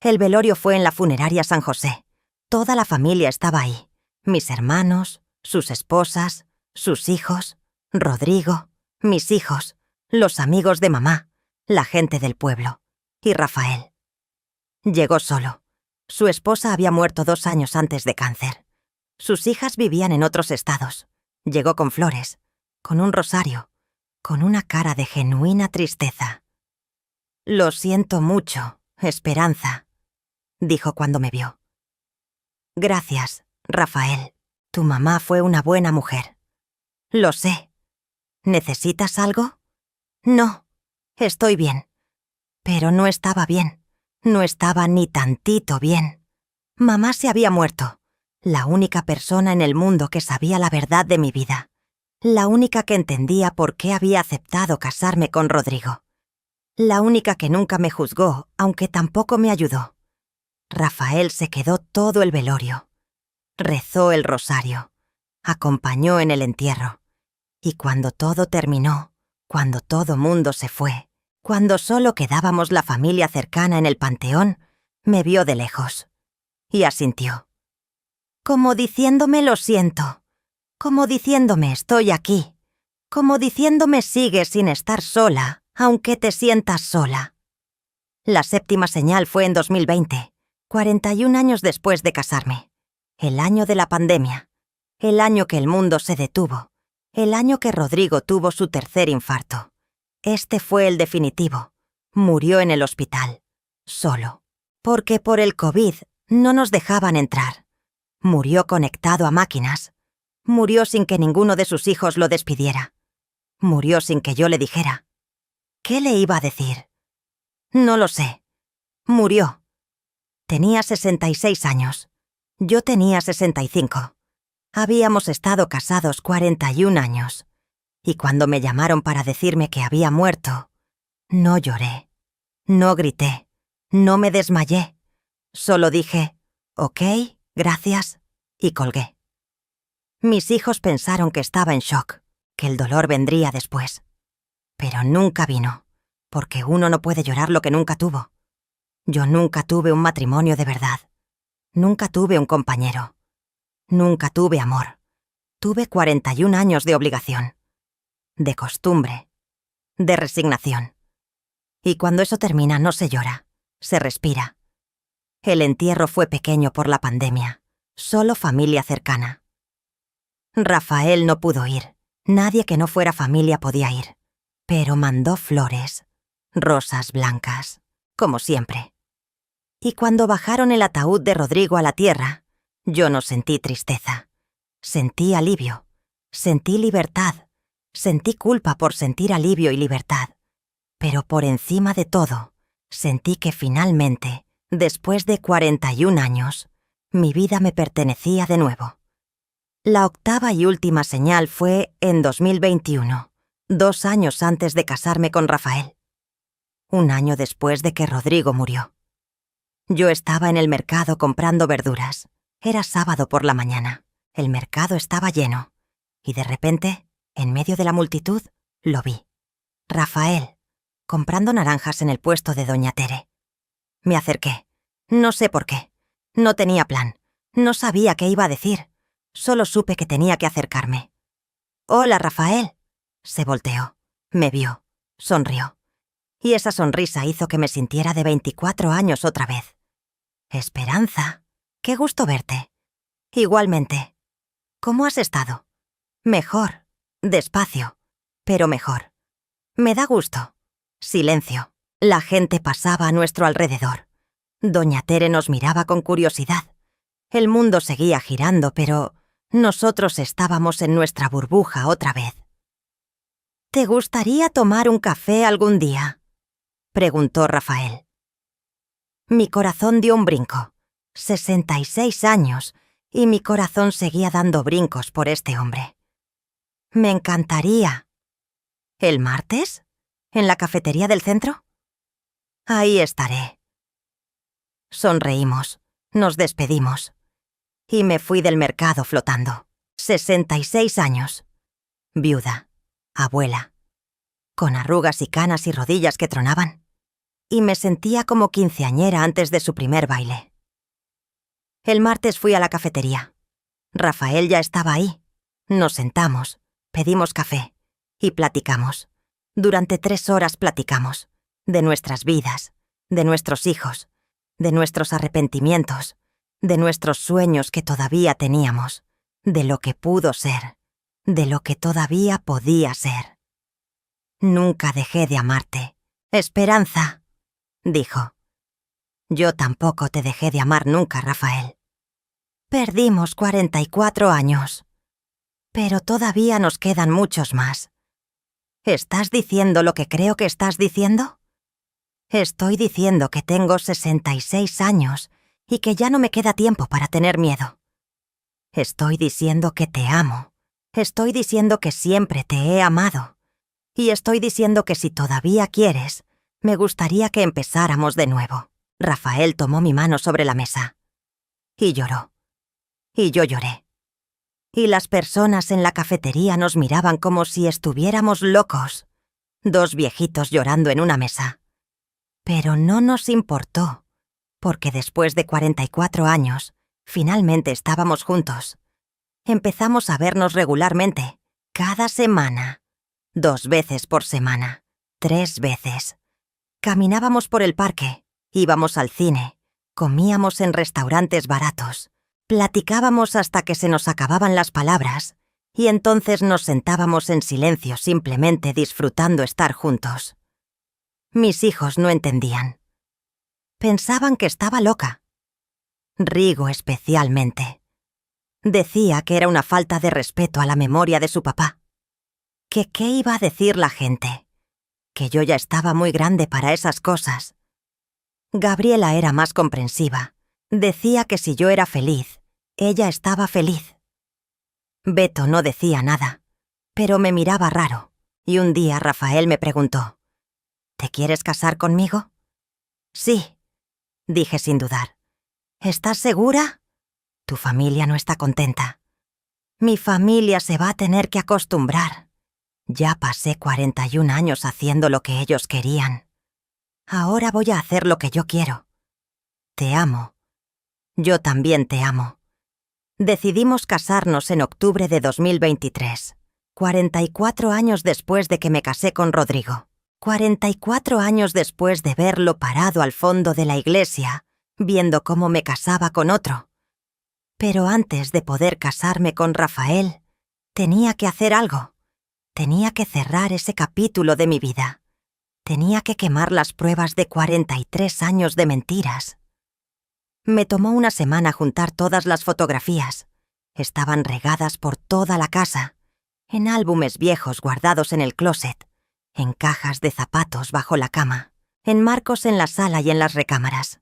El velorio fue en la funeraria San José. Toda la familia estaba ahí. Mis hermanos, sus esposas, sus hijos, Rodrigo, mis hijos, los amigos de mamá, la gente del pueblo y Rafael. Llegó solo. Su esposa había muerto 2 años antes de cáncer. Sus hijas vivían en otros estados. Llegó con flores, con un rosario, con una cara de genuina tristeza. «Lo siento mucho, Esperanza», dijo cuando me vio. «Gracias, Rafael. Tu mamá fue una buena mujer». «Lo sé. ¿Necesitas algo?» «No, estoy bien». Pero no estaba bien. No estaba ni tantito bien. Mamá se había muerto. La única persona en el mundo que sabía la verdad de mi vida. La única que entendía por qué había aceptado casarme con Rodrigo. La única que nunca me juzgó, aunque tampoco me ayudó. Rafael se quedó todo el velorio. Rezó el rosario. Acompañó en el entierro. Y cuando todo terminó, cuando todo mundo se fue, cuando solo quedábamos la familia cercana en el panteón, me vio de lejos. Y asintió. Como diciéndome lo siento. Como diciéndome estoy aquí. Como diciéndome sigues sin estar sola, aunque te sientas sola. La séptima señal fue en 2020, 41 años después de casarme. El año de la pandemia. El año que el mundo se detuvo. El año que Rodrigo tuvo su tercer infarto. Este fue el definitivo. Murió en el hospital. Solo. Porque por el COVID no nos dejaban entrar. Murió conectado a máquinas. Murió sin que ninguno de sus hijos lo despidiera. Murió sin que yo le dijera. ¿Qué le iba a decir? No lo sé. Murió. Tenía 66 años. Yo tenía 65. Habíamos estado casados 41 años. Y cuando me llamaron para decirme que había muerto, no lloré, no grité, no me desmayé. Solo dije, «Ok, gracias», y colgué. Mis hijos pensaron que estaba en shock, que el dolor vendría después. Pero nunca vino, porque uno no puede llorar lo que nunca tuvo. Yo nunca tuve un matrimonio de verdad. Nunca tuve un compañero. Nunca tuve amor. Tuve 41 años de obligación. De costumbre. De resignación. Y cuando eso termina no se llora, se respira. El entierro fue pequeño por la pandemia. Solo familia cercana. Rafael no pudo ir. Nadie que no fuera familia podía ir. Pero mandó flores. Rosas blancas. Como siempre. Y cuando bajaron el ataúd de Rodrigo a la tierra, yo no sentí tristeza. Sentí alivio. Sentí libertad. Sentí culpa por sentir alivio y libertad. Pero por encima de todo, sentí que finalmente, después de 41 años, mi vida me pertenecía de nuevo. La octava y última señal fue en 2021, 2 años antes de casarme con Rafael. 1 año después de que Rodrigo murió. Yo estaba en el mercado comprando verduras. Era sábado por la mañana. El mercado estaba lleno. Y de repente, en medio de la multitud, lo vi. Rafael, comprando naranjas en el puesto de Doña Tere. Me acerqué. No sé por qué. No tenía plan. No sabía qué iba a decir. Solo supe que tenía que acercarme. «Hola, Rafael». Se volteó. Me vio. Sonrió. Y esa sonrisa hizo que me sintiera de 24 años otra vez. «Esperanza, qué gusto verte». «Igualmente». «¿Cómo has estado?» «Mejor. Despacio. Pero mejor». «Me da gusto». Silencio. La gente pasaba a nuestro alrededor. Doña Tere nos miraba con curiosidad. El mundo seguía girando, pero nosotros estábamos en nuestra burbuja otra vez. «¿Te gustaría tomar un café algún día?», preguntó Rafael. Mi corazón dio un brinco. 66 años, y mi corazón seguía dando brincos por este hombre. «Me encantaría». «¿El martes? ¿En la cafetería del centro?». Ahí estaré. Sonreímos, nos despedimos. Y me fui del mercado flotando. 66 años. Viuda, abuela, con arrugas y canas y rodillas que tronaban. Y me sentía como quinceañera antes de su primer baile. El martes fui a la cafetería. Rafael ya estaba ahí. Nos sentamos, pedimos café y platicamos. Durante 3 horas platicamos. De nuestras vidas, de nuestros hijos, de nuestros arrepentimientos, de nuestros sueños que todavía teníamos, de lo que pudo ser, de lo que todavía podía ser. Nunca dejé de amarte. Esperanza, dijo. Yo tampoco te dejé de amar nunca, Rafael. Perdimos 44 años. Pero todavía nos quedan muchos más. ¿Estás diciendo lo que creo que estás diciendo? Estoy diciendo que tengo 66 años y que ya no me queda tiempo para tener miedo. Estoy diciendo que te amo. Estoy diciendo que siempre te he amado. Y estoy diciendo que si todavía quieres, me gustaría que empezáramos de nuevo. Rafael tomó mi mano sobre la mesa. Y lloró. Y yo lloré. Y las personas en la cafetería nos miraban como si estuviéramos locos. 2 viejitos llorando en una mesa. Pero no nos importó, porque después de 44 años, finalmente estábamos juntos. Empezamos a vernos regularmente, cada semana, 2 veces por semana, 3 veces. Caminábamos por el parque, íbamos al cine, comíamos en restaurantes baratos, platicábamos hasta que se nos acababan las palabras y entonces nos sentábamos en silencio simplemente disfrutando estar juntos. Mis hijos no entendían. Pensaban que estaba loca. Rigo especialmente. Decía que era una falta de respeto a la memoria de su papá. Que qué iba a decir la gente. Que yo ya estaba muy grande para esas cosas. Gabriela era más comprensiva. Decía que si yo era feliz, ella estaba feliz. Beto no decía nada, pero me miraba raro, y un día Rafael me preguntó: ¿te quieres casar conmigo? Sí, dije sin dudar. ¿Estás segura? Tu familia no está contenta. Mi familia se va a tener que acostumbrar. Ya pasé 41 años haciendo lo que ellos querían. Ahora voy a hacer lo que yo quiero. Te amo. Yo también te amo. Decidimos casarnos en octubre de 2023, 44 años después de que me casé con Rodrigo. 44 años después de verlo parado al fondo de la iglesia, viendo cómo me casaba con otro. Pero antes de poder casarme con Rafael, tenía que hacer algo. Tenía que cerrar ese capítulo de mi vida. Tenía que quemar las pruebas de 43 años de mentiras. Me tomó una semana juntar todas las fotografías. Estaban regadas por toda la casa, en álbumes viejos guardados en el closet, en cajas de zapatos bajo la cama, en marcos en la sala y en las recámaras.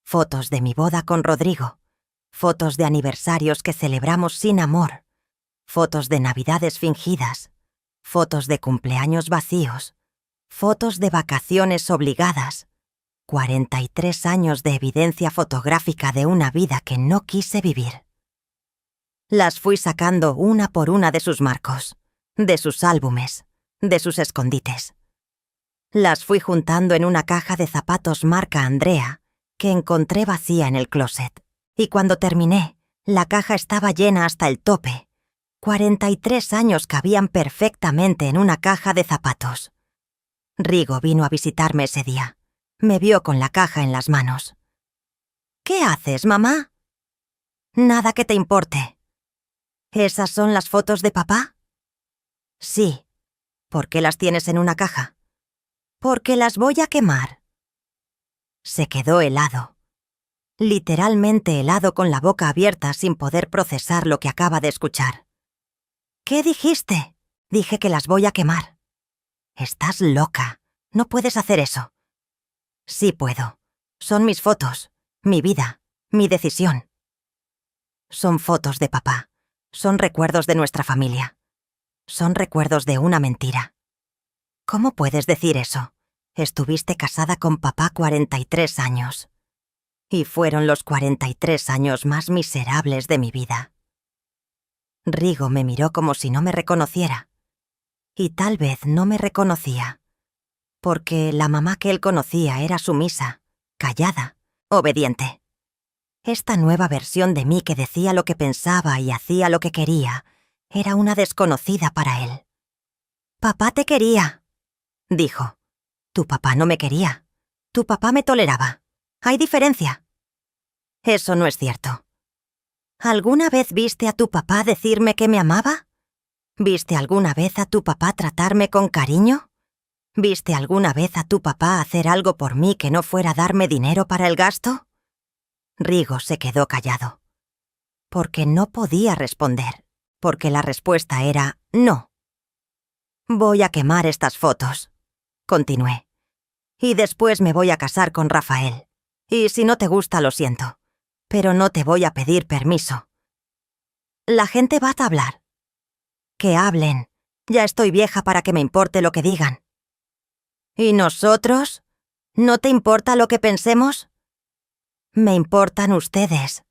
Fotos de mi boda con Rodrigo, fotos de aniversarios que celebramos sin amor, fotos de navidades fingidas, fotos de cumpleaños vacíos, fotos de vacaciones obligadas, 43 años de evidencia fotográfica de una vida que no quise vivir. Las fui sacando una por una de sus marcos, de sus álbumes, de sus escondites. Las fui juntando en una caja de zapatos marca Andrea que encontré vacía en el closet. Y cuando terminé, la caja estaba llena hasta el tope. 43 años cabían perfectamente en una caja de zapatos. Rigo vino a visitarme ese día. Me vio con la caja en las manos. ¿Qué haces, mamá? Nada que te importe. ¿Esas son las fotos de papá? Sí. ¿Por qué las tienes en una caja? Porque las voy a quemar. Se quedó helado. Literalmente helado, con la boca abierta sin poder procesar lo que acaba de escuchar. ¿Qué dijiste? Dije que las voy a quemar. Estás loca. No puedes hacer eso. Sí puedo. Son mis fotos, mi vida, mi decisión. Son fotos de papá. Son recuerdos de nuestra familia. Son recuerdos de una mentira. ¿Cómo puedes decir eso? Estuviste casada con papá 43 años. Y fueron los 43 años más miserables de mi vida. Rigo me miró como si no me reconociera. Y tal vez no me reconocía, porque la mamá que él conocía era sumisa, callada, obediente. Esta nueva versión de mí que decía lo que pensaba y hacía lo que quería era una desconocida para él. «Papá te quería», dijo. «Tu papá no me quería. Tu papá me toleraba. Hay diferencia». Eso no es cierto. ¿Alguna vez viste a tu papá decirme que me amaba? ¿Viste alguna vez a tu papá tratarme con cariño? ¿Viste alguna vez a tu papá hacer algo por mí que no fuera darme dinero para el gasto? Rigo se quedó callado. Porque no podía responder, porque la respuesta era no. «Voy a quemar estas fotos», continué. «Y después me voy a casar con Rafael. Y si no te gusta, lo siento. Pero no te voy a pedir permiso. La gente va a hablar. Que hablen. Ya estoy vieja para que me importe lo que digan». «¿Y nosotros? ¿No te importa lo que pensemos?» «Me importan ustedes,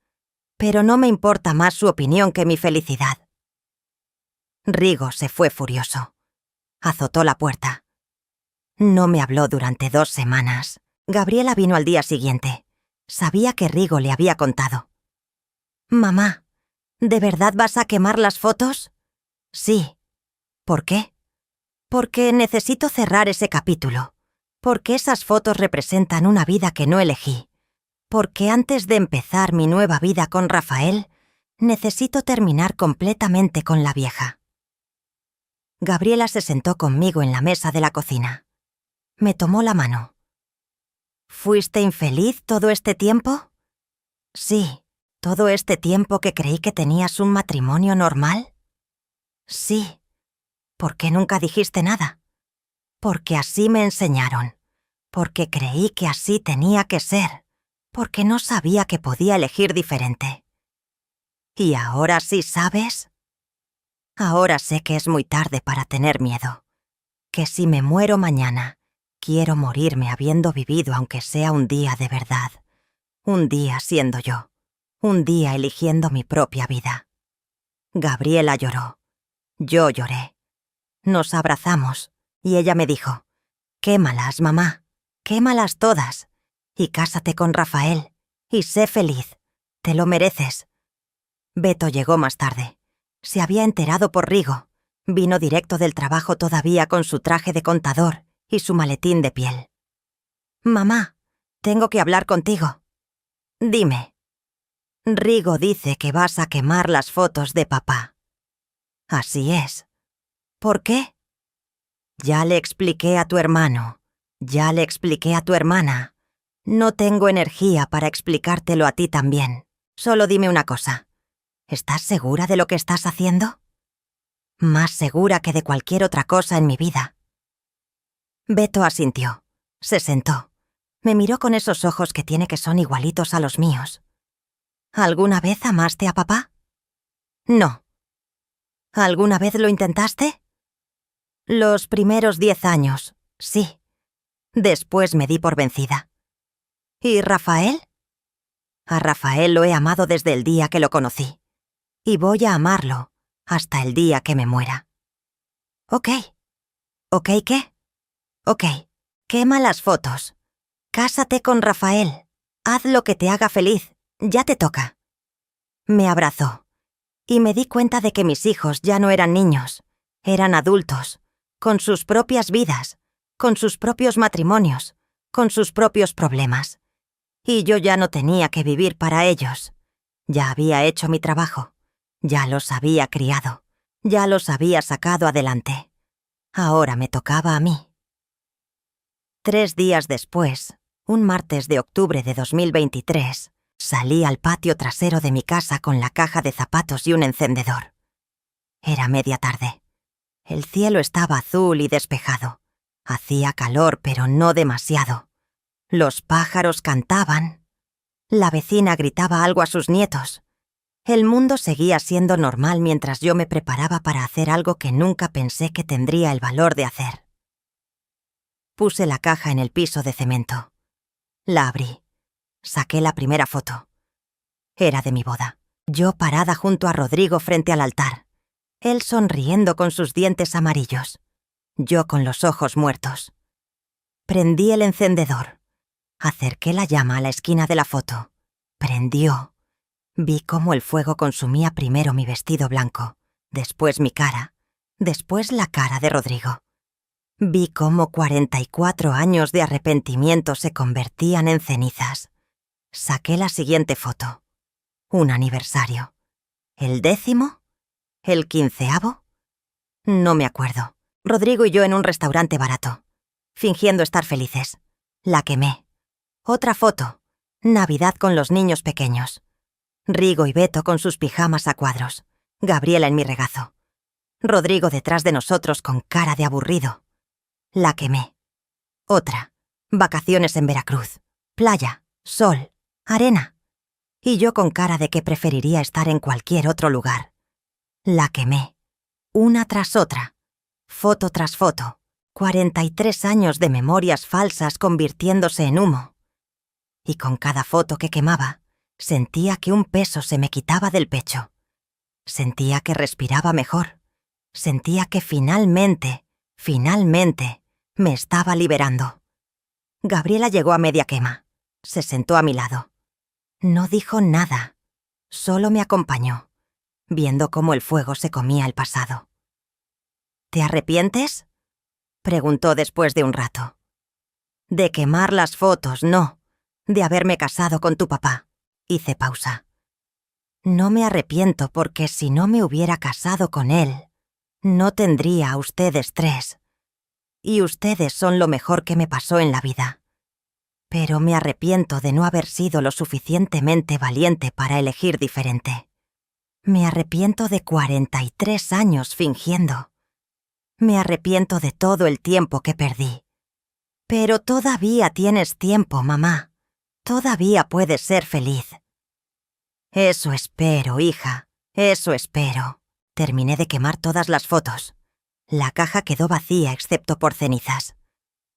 pero no me importa más su opinión que mi felicidad». Rigo se fue furioso. Azotó la puerta. No me habló durante 2 semanas. Gabriela vino al día siguiente. Sabía que Rigo le había contado. «Mamá, ¿de verdad vas a quemar las fotos?» «Sí». «¿Por qué?» «Porque necesito cerrar ese capítulo. Porque esas fotos representan una vida que no elegí. Porque antes de empezar mi nueva vida con Rafael, necesito terminar completamente con la vieja». Gabriela se sentó conmigo en la mesa de la cocina. Me tomó la mano. «¿Fuiste infeliz todo este tiempo?» «Sí, todo este tiempo que creí que tenías un matrimonio normal». «Sí». «¿Por qué nunca dijiste nada?» «Porque así me enseñaron. Porque creí que así tenía que ser. Porque no sabía que podía elegir diferente». «¿Y ahora sí sabes?» «Ahora sé que es muy tarde para tener miedo. Que si me muero mañana, quiero morirme habiendo vivido aunque sea un día de verdad. Un día siendo yo. Un día eligiendo mi propia vida». Gabriela lloró. Yo lloré. Nos abrazamos y ella me dijo: «Quémalas, mamá. Quémalas todas. Y cásate con Rafael. Y sé feliz. Te lo mereces». Beto llegó más tarde. Se había enterado por Rigo. Vino directo del trabajo todavía con su traje de contador y su maletín de piel. «Mamá, tengo que hablar contigo». «Dime». «Rigo dice que vas a quemar las fotos de papá». «Así es». «¿Por qué?» «Ya le expliqué a tu hermano. Ya le expliqué a tu hermana. No tengo energía para explicártelo a ti también. Solo dime una cosa. ¿Estás segura de lo que estás haciendo?» «Más segura que de cualquier otra cosa en mi vida». Beto asintió. Se sentó. Me miró con esos ojos que tiene que son igualitos a los míos. «¿Alguna vez amaste a papá?» «No». «¿Alguna vez lo intentaste?» «Los primeros 10 años, sí. Después me di por vencida». «¿Y Rafael?» «A Rafael lo he amado desde el día que lo conocí. Y voy a amarlo hasta el día que me muera». «Ok». «¿Ok qué?» «Ok, quema las fotos. Cásate con Rafael. Haz lo que te haga feliz. Ya te toca». Me abrazó. Y me di cuenta de que mis hijos ya no eran niños. Eran adultos, con sus propias vidas, con sus propios matrimonios, con sus propios problemas. Y yo ya no tenía que vivir para ellos. Ya había hecho mi trabajo. Ya los había criado. Ya los había sacado adelante. Ahora me tocaba a mí. 3 días después, un martes de octubre de 2023, salí al patio trasero de mi casa con la caja de zapatos y un encendedor. Era media tarde. El cielo estaba azul y despejado. Hacía calor, pero no demasiado. Los pájaros cantaban. La vecina gritaba algo a sus nietos. El mundo seguía siendo normal mientras yo me preparaba para hacer algo que nunca pensé que tendría el valor de hacer. Puse la caja en el piso de cemento. La abrí. Saqué la primera foto. Era de mi boda. Yo parada junto a Rodrigo frente al altar. Él sonriendo con sus dientes amarillos. Yo con los ojos muertos. Prendí el encendedor. Acerqué la llama a la esquina de la foto. Prendió. Vi cómo el fuego consumía primero mi vestido blanco, después mi cara, después la cara de Rodrigo. Vi cómo 44 años de arrepentimiento se convertían en cenizas. Saqué la siguiente foto. Un aniversario. ¿El 10º? ¿El 15º? No me acuerdo. Rodrigo y yo en un restaurante barato, fingiendo estar felices. La quemé. Otra foto. Navidad con los niños pequeños. Rigo y Beto con sus pijamas a cuadros. Gabriela en mi regazo. Rodrigo detrás de nosotros con cara de aburrido. La quemé. Otra. Vacaciones en Veracruz. Playa, sol, arena. Y yo con cara de que preferiría estar en cualquier otro lugar. La quemé. Una tras otra. Foto tras foto. 43 años de memorias falsas convirtiéndose en humo. Y con cada foto que quemaba, sentía que un peso se me quitaba del pecho. Sentía que respiraba mejor. Sentía que finalmente, me estaba liberando. Gabriela llegó a media quema. Se sentó a mi lado. No dijo nada. Solo me acompañó, viendo cómo el fuego se comía el pasado. ¿Te arrepientes?, preguntó después de un rato. De quemar las fotos, no. De haberme casado con tu papá. Hice pausa. No me arrepiento porque si no me hubiera casado con él, no tendría a ustedes 3. Y ustedes son lo mejor que me pasó en la vida. Pero me arrepiento de no haber sido lo suficientemente valiente para elegir diferente. Me arrepiento de 43 años fingiendo. Me arrepiento de todo el tiempo que perdí. Pero todavía tienes tiempo, mamá. Todavía puedes ser feliz. Eso espero, hija. Eso espero. Terminé de quemar todas las fotos. La caja quedó vacía excepto por cenizas.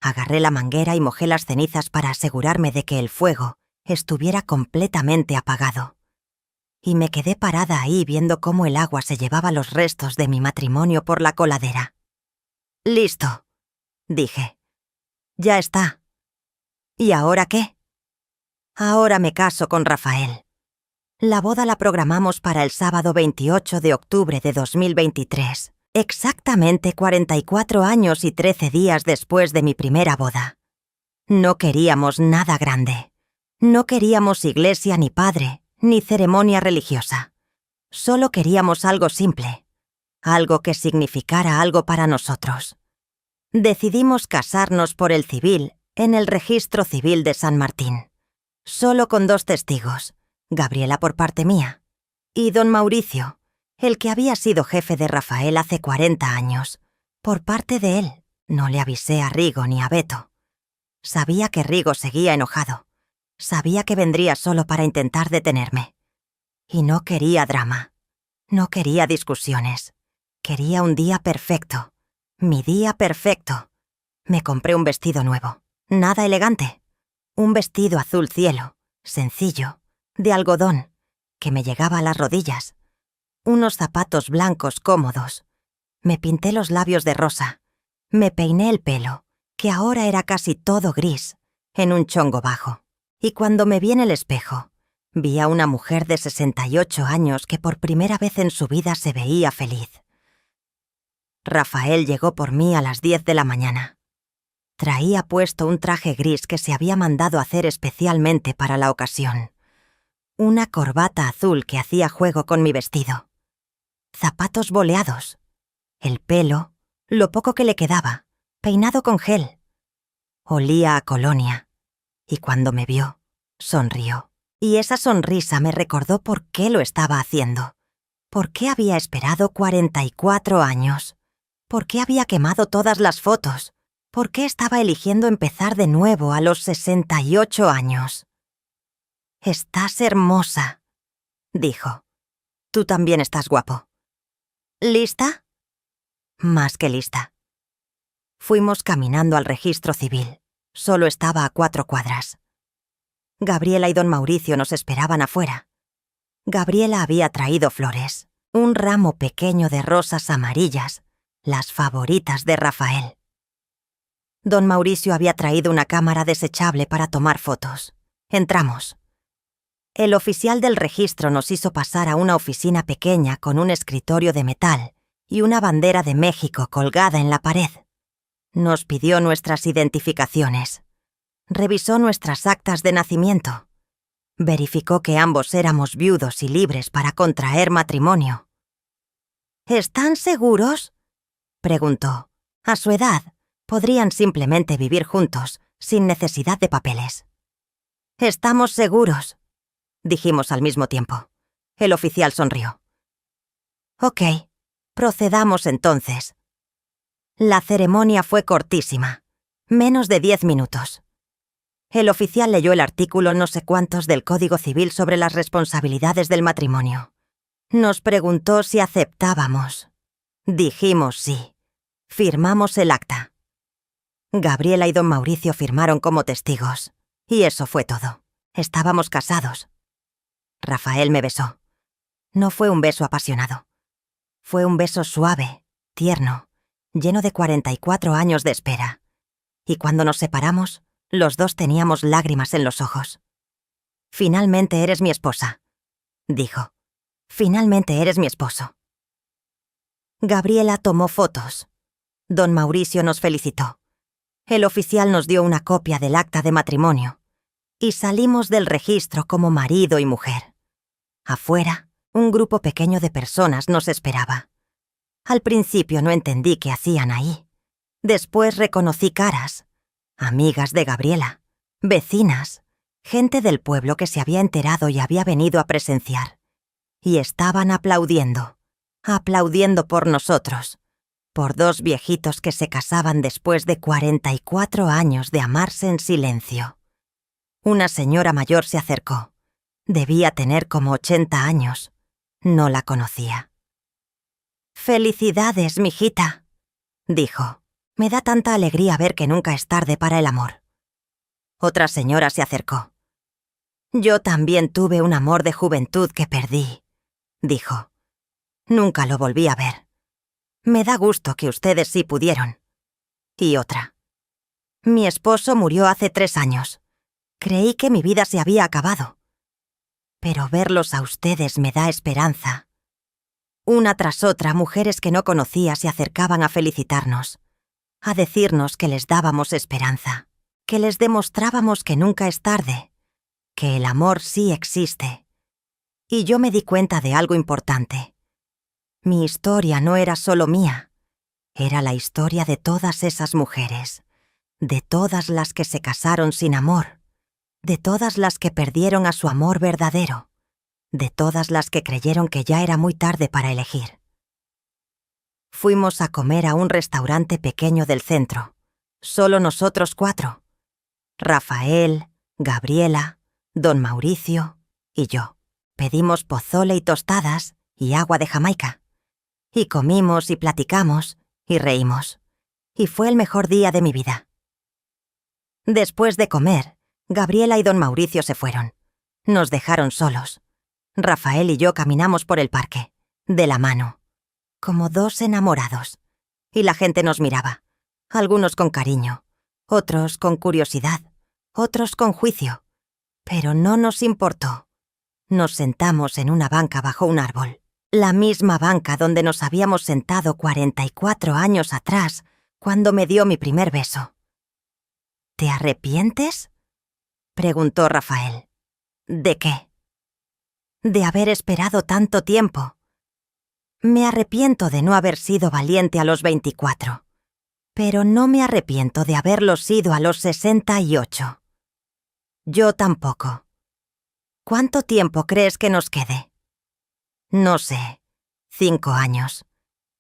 Agarré la manguera y mojé las cenizas para asegurarme de que el fuego estuviera completamente apagado. Y me quedé parada ahí viendo cómo el agua se llevaba los restos de mi matrimonio por la coladera. «Listo», dije. «Ya está». ¿Y ahora qué? Ahora me caso con Rafael. La boda la programamos para el sábado 28 de octubre de 2023, exactamente 44 años y 13 días después de mi primera boda. No queríamos nada grande. No queríamos iglesia ni padre, ni ceremonia religiosa. Solo queríamos algo simple, algo que significara algo para nosotros. Decidimos casarnos por el civil en el registro civil de San Martín, solo con 2 testigos, Gabriela por parte mía, y don Mauricio, el que había sido jefe de Rafael hace 40 años, por parte de él. No le avisé a Rigo ni a Beto. Sabía que Rigo seguía enojado. Sabía que vendría solo para intentar detenerme. Y no quería drama. No quería discusiones. Quería un día perfecto. Mi día perfecto. Me compré un vestido nuevo. Nada elegante. Un vestido azul cielo, sencillo, de algodón, que me llegaba a las rodillas. Unos zapatos blancos cómodos. Me pinté los labios de rosa. Me peiné el pelo, que ahora era casi todo gris, en un chongo bajo. Y cuando me vi en el espejo, vi a una mujer de 68 años que por primera vez en su vida se veía feliz. Rafael llegó por mí a las 10 de la mañana. Traía puesto un traje gris que se había mandado hacer especialmente para la ocasión. Una corbata azul que hacía juego con mi vestido. Zapatos boleados. El pelo, lo poco que le quedaba, peinado con gel. Olía a colonia. Y cuando me vio, sonrió. Y esa sonrisa me recordó por qué lo estaba haciendo. ¿Por qué había esperado 44 años? ¿Por qué había quemado todas las fotos? ¿Por qué estaba eligiendo empezar de nuevo a los 68 años? «Estás hermosa», dijo. «Tú también estás guapo». «¿Lista?» «Más que lista». Fuimos caminando al registro civil. Solo estaba a 4 cuadras. Gabriela y don Mauricio nos esperaban afuera. Gabriela había traído flores, un ramo pequeño de rosas amarillas, las favoritas de Rafael. Don Mauricio había traído una cámara desechable para tomar fotos. Entramos. El oficial del registro nos hizo pasar a una oficina pequeña con un escritorio de metal y una bandera de México colgada en la pared. Nos pidió nuestras identificaciones. Revisó nuestras actas de nacimiento. Verificó que ambos éramos viudos y libres para contraer matrimonio. ¿Están seguros?, preguntó. A su edad, podrían simplemente vivir juntos, sin necesidad de papeles. «Estamos seguros», dijimos al mismo tiempo. El oficial sonrió. «Ok, procedamos entonces». La ceremonia fue cortísima, menos de 10 minutos. El oficial leyó el artículo no sé cuántos del Código Civil sobre las responsabilidades del matrimonio. Nos preguntó si aceptábamos. Dijimos sí. Firmamos el acta. Gabriela y don Mauricio firmaron como testigos. Y eso fue todo. Estábamos casados. Rafael me besó. No fue un beso apasionado. Fue un beso suave, tierno, lleno de 44 años de espera. Y cuando nos separamos, los dos teníamos lágrimas en los ojos. «Finalmente eres mi esposa», dijo. «Finalmente eres mi esposo». Gabriela tomó fotos. Don Mauricio nos felicitó. El oficial nos dio una copia del acta de matrimonio. Y salimos del registro como marido y mujer. Afuera, un grupo pequeño de personas nos esperaba. Al principio no entendí qué hacían ahí. Después reconocí caras. Amigas de Gabriela, vecinas, gente del pueblo que se había enterado y había venido a presenciar. Y estaban aplaudiendo por nosotros, por dos viejitos que se casaban después de 44 años de amarse en silencio. Una señora mayor se acercó. Debía tener como 80 años. No la conocía. «Felicidades, mijita», dijo. «Me da tanta alegría ver que nunca es tarde para el amor». Otra señora se acercó. «Yo también tuve un amor de juventud que perdí», dijo. «Nunca lo volví a ver. Me da gusto que ustedes sí pudieron». Y otra. «Mi esposo murió hace 3 años. Creí que mi vida se había acabado. Pero verlos a ustedes me da esperanza». Una tras otra, mujeres que no conocía se acercaban a felicitarnos, a decirnos que les dábamos esperanza, que les demostrábamos que nunca es tarde, que el amor sí existe. Y yo me di cuenta de algo importante. Mi historia no era solo mía, era la historia de todas esas mujeres, de todas las que se casaron sin amor, de todas las que perdieron a su amor verdadero, de todas las que creyeron que ya era muy tarde para elegir. Fuimos a comer a un restaurante pequeño del centro, solo nosotros 4. Rafael, Gabriela, don Mauricio y yo. Pedimos pozole y tostadas y agua de Jamaica. Y comimos y platicamos y reímos. Y fue el mejor día de mi vida. Después de comer, Gabriela y don Mauricio se fueron. Nos dejaron solos. Rafael y yo caminamos por el parque, de la mano, como dos enamorados. Y la gente nos miraba, algunos con cariño, otros con curiosidad, otros con juicio. Pero no nos importó. Nos sentamos en una banca bajo un árbol, la misma banca donde nos habíamos sentado 44 años atrás, cuando me dio mi primer beso. «¿Te arrepientes?», preguntó Rafael. «¿De qué?». «De haber esperado tanto tiempo. Me arrepiento de no haber sido valiente a los 24, pero no me arrepiento de haberlo sido a los 68. Yo tampoco. ¿Cuánto tiempo crees que nos quede?». «No sé. 5 años.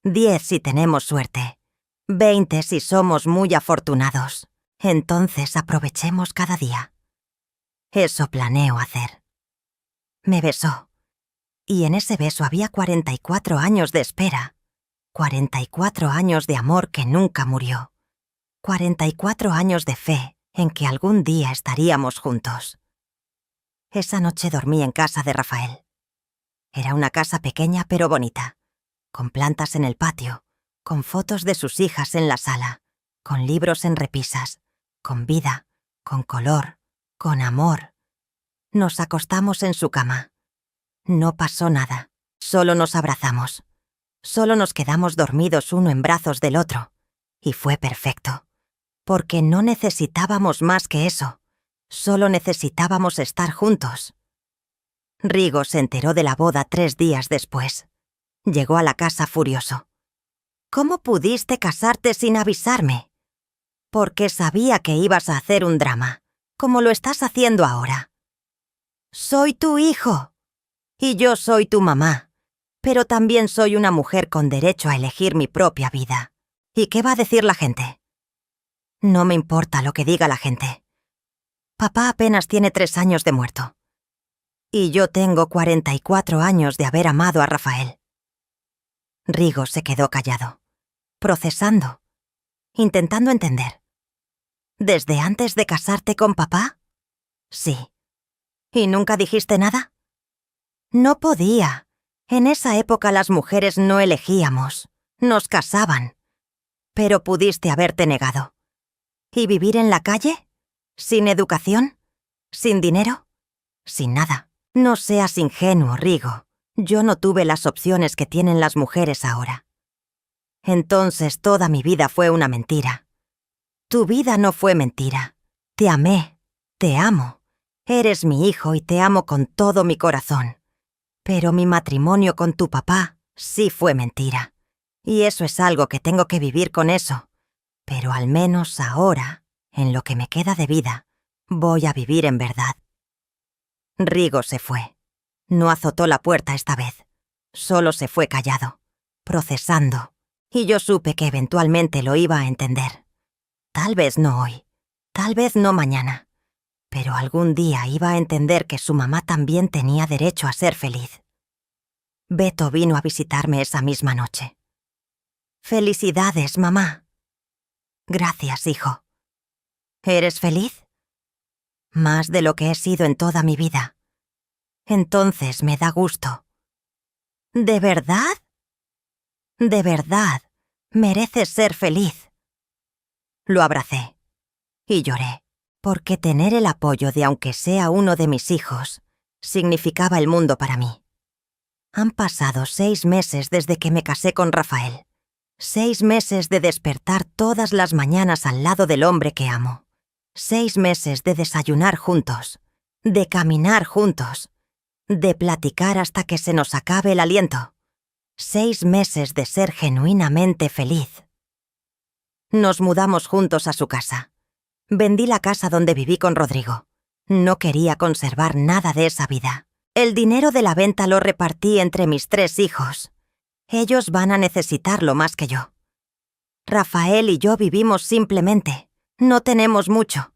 10 si tenemos suerte. 20 si somos muy afortunados. Entonces aprovechemos cada día». Eso planeo hacer. Me besó. Y en ese beso había 44 años de espera. 44 años de amor que nunca murió. 44 años de fe en que algún día estaríamos juntos. Esa noche dormí en casa de Rafael. Era una casa pequeña pero bonita, con plantas en el patio, con fotos de sus hijas en la sala, con libros en repisas, con vida, con color, con amor. Nos acostamos en su cama. No pasó nada, solo nos abrazamos. Solo nos quedamos dormidos uno en brazos del otro. Y fue perfecto, porque no necesitábamos más que eso. Solo necesitábamos estar juntos. Rigo se enteró de la boda 3 días después. Llegó a la casa furioso. ¿Cómo pudiste casarte sin avisarme? Porque sabía que ibas a hacer un drama, como lo estás haciendo ahora. Soy tu hijo. Y yo soy tu mamá. Pero también soy una mujer con derecho a elegir mi propia vida. ¿Y qué va a decir la gente? No me importa lo que diga la gente. Papá apenas tiene 3 años de muerto. Y yo tengo 44 años de haber amado a Rafael. Rigo se quedó callado, procesando, intentando entender. ¿Desde antes de casarte con papá? Sí. ¿Y nunca dijiste nada? No podía. En esa época las mujeres no elegíamos, nos casaban. Pero pudiste haberte negado. ¿Y vivir en la calle? ¿Sin educación? ¿Sin dinero? Sin nada. No seas ingenuo, Rigo. Yo no tuve las opciones que tienen las mujeres ahora. Entonces toda mi vida fue una mentira. Tu vida no fue mentira. Te amé, te amo. Eres mi hijo y te amo con todo mi corazón. Pero mi matrimonio con tu papá sí fue mentira. Y eso es algo que tengo que vivir con eso. Pero al menos ahora, en lo que me queda de vida, voy a vivir en verdad. Rigo se fue. No azotó la puerta esta vez. Solo se fue callado, procesando. Y yo supe que eventualmente lo iba a entender. Tal vez no hoy, tal vez no mañana. Pero algún día iba a entender que su mamá también tenía derecho a ser feliz. Beto vino a visitarme esa misma noche. «Felicidades, mamá». «Gracias, hijo». «¿Eres feliz?» «Más de lo que he sido en toda mi vida». «Entonces me da gusto». «¿De verdad?» «De verdad. Mereces ser feliz». Lo abracé y lloré, porque tener el apoyo de aunque sea uno de mis hijos significaba el mundo para mí. Han pasado 6 meses desde que me casé con Rafael. 6 meses de despertar todas las mañanas al lado del hombre que amo. 6 meses de desayunar juntos, de caminar juntos, de platicar hasta que se nos acabe el aliento. 6 meses de ser genuinamente feliz. Nos mudamos juntos a su casa. Vendí la casa donde viví con Rodrigo. No quería conservar nada de esa vida. El dinero de la venta lo repartí entre mis 3 hijos. Ellos van a necesitarlo más que yo. Rafael y yo vivimos simplemente. No tenemos mucho,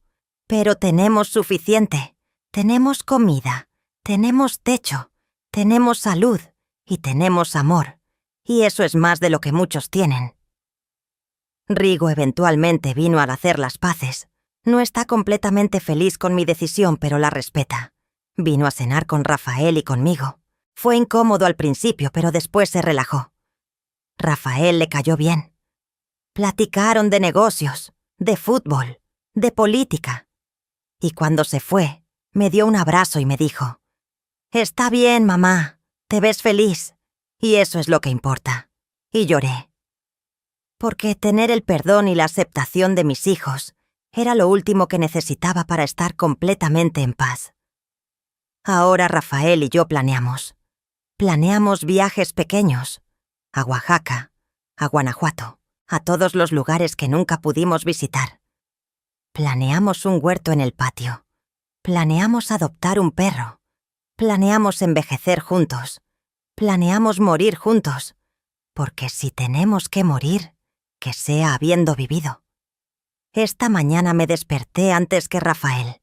pero tenemos suficiente. Tenemos comida, tenemos techo, tenemos salud y tenemos amor. Y eso es más de lo que muchos tienen. Rigo eventualmente vino al hacer las paces. No está completamente feliz con mi decisión, pero la respeta. Vino a cenar con Rafael y conmigo. Fue incómodo al principio, pero después se relajó. Rafael le cayó bien. Platicaron de negocios, de fútbol, de política. Y cuando se fue, me dio un abrazo y me dijo: «Está bien, mamá, te ves feliz, y eso es lo que importa». Y lloré. Porque tener el perdón y la aceptación de mis hijos era lo último que necesitaba para estar completamente en paz. Ahora Rafael y yo planeamos. Planeamos viajes pequeños, a Oaxaca, a Guanajuato, a todos los lugares que nunca pudimos visitar. Planeamos un huerto en el patio. Planeamos adoptar un perro. Planeamos envejecer juntos. Planeamos morir juntos. Porque si tenemos que morir, que sea habiendo vivido. Esta mañana me desperté antes que Rafael.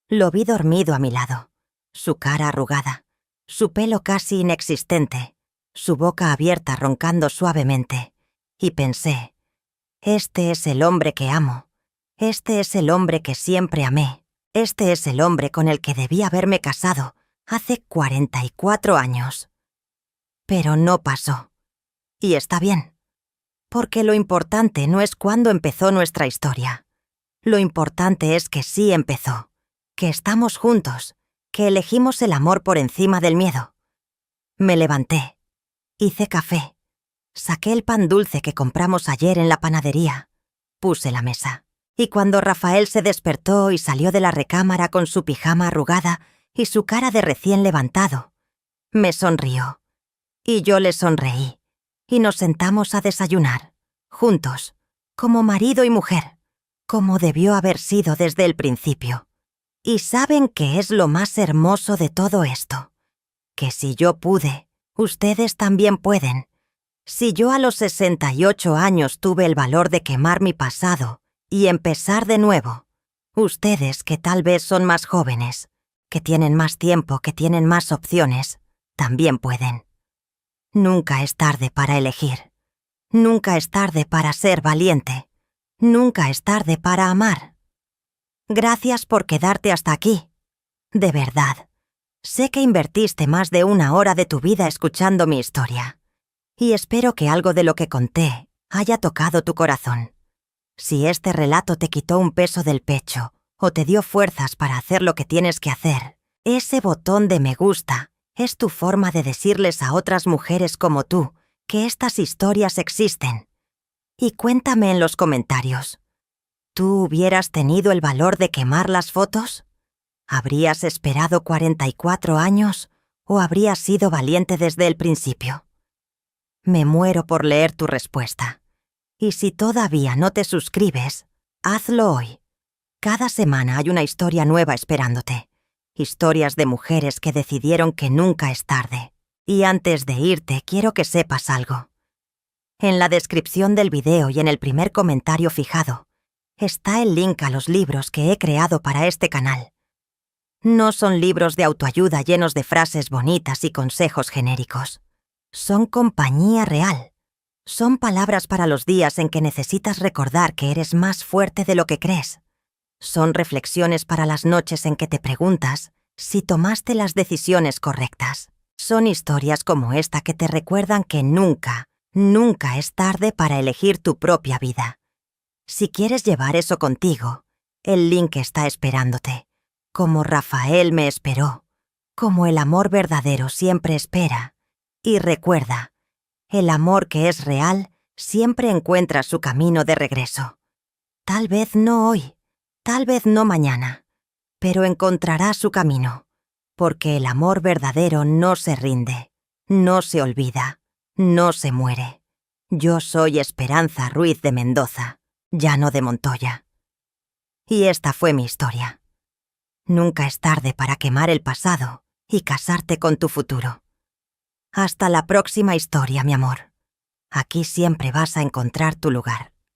Lo vi dormido a mi lado. Su cara arrugada, su pelo casi inexistente, su boca abierta roncando suavemente, y pensé, este es el hombre que amo, Este es el hombre que siempre amé. Este es el hombre con el que debí haberme casado hace 44 años. Pero no pasó. Y está bien. Porque lo importante no es cuándo empezó nuestra historia. Lo importante es que sí empezó. Que estamos juntos. Que elegimos el amor por encima del miedo. Me levanté. Hice café. Saqué el pan dulce que compramos ayer en la panadería. Puse la mesa. Y cuando Rafael se despertó y salió de la recámara con su pijama arrugada y su cara de recién levantado, me sonrió. Y yo le sonreí. Y nos sentamos a desayunar, juntos, como marido y mujer, como debió haber sido desde el principio. ¿Y saben qué es lo más hermoso de todo esto? Que si yo pude, ustedes también pueden. Si yo a los 68 años tuve el valor de quemar mi pasado y empezar de nuevo, ustedes que tal vez son más jóvenes, que tienen más tiempo, que tienen más opciones, también pueden. Nunca es tarde para elegir. Nunca es tarde para ser valiente. Nunca es tarde para amar. Gracias por quedarte hasta aquí. De verdad. Sé que invertiste más de 1 hora de tu vida escuchando mi historia. Y espero que algo de lo que conté haya tocado tu corazón. Si este relato te quitó un peso del pecho o te dio fuerzas para hacer lo que tienes que hacer, ese botón de me gusta es tu forma de decirles a otras mujeres como tú que estas historias existen. Y cuéntame en los comentarios. ¿Tú hubieras tenido el valor de quemar las fotos? ¿Habrías esperado 44 años o habrías sido valiente desde el principio? Me muero por leer tu respuesta. Y si todavía no te suscribes, hazlo hoy. Cada semana hay una historia nueva esperándote. Historias de mujeres que decidieron que nunca es tarde. Y antes de irte, quiero que sepas algo. En la descripción del video y en el primer comentario fijado, está el link a los libros que he creado para este canal. No son libros de autoayuda llenos de frases bonitas y consejos genéricos. Son compañía real. Son palabras para los días en que necesitas recordar que eres más fuerte de lo que crees. Son reflexiones para las noches en que te preguntas si tomaste las decisiones correctas. Son historias como esta que te recuerdan que nunca, nunca es tarde para elegir tu propia vida. Si quieres llevar eso contigo, el link está esperándote. Como Rafael me esperó, como el amor verdadero siempre espera. Y recuerda, el amor que es real siempre encuentra su camino de regreso. Tal vez no hoy, tal vez no mañana, pero encontrará su camino, porque el amor verdadero no se rinde, no se olvida, no se muere. Yo soy Esperanza Ruiz de Mendoza, Llano de Montoya. Y esta fue mi historia. Nunca es tarde para quemar el pasado y casarte con tu futuro. Hasta la próxima historia, mi amor. Aquí siempre vas a encontrar tu lugar.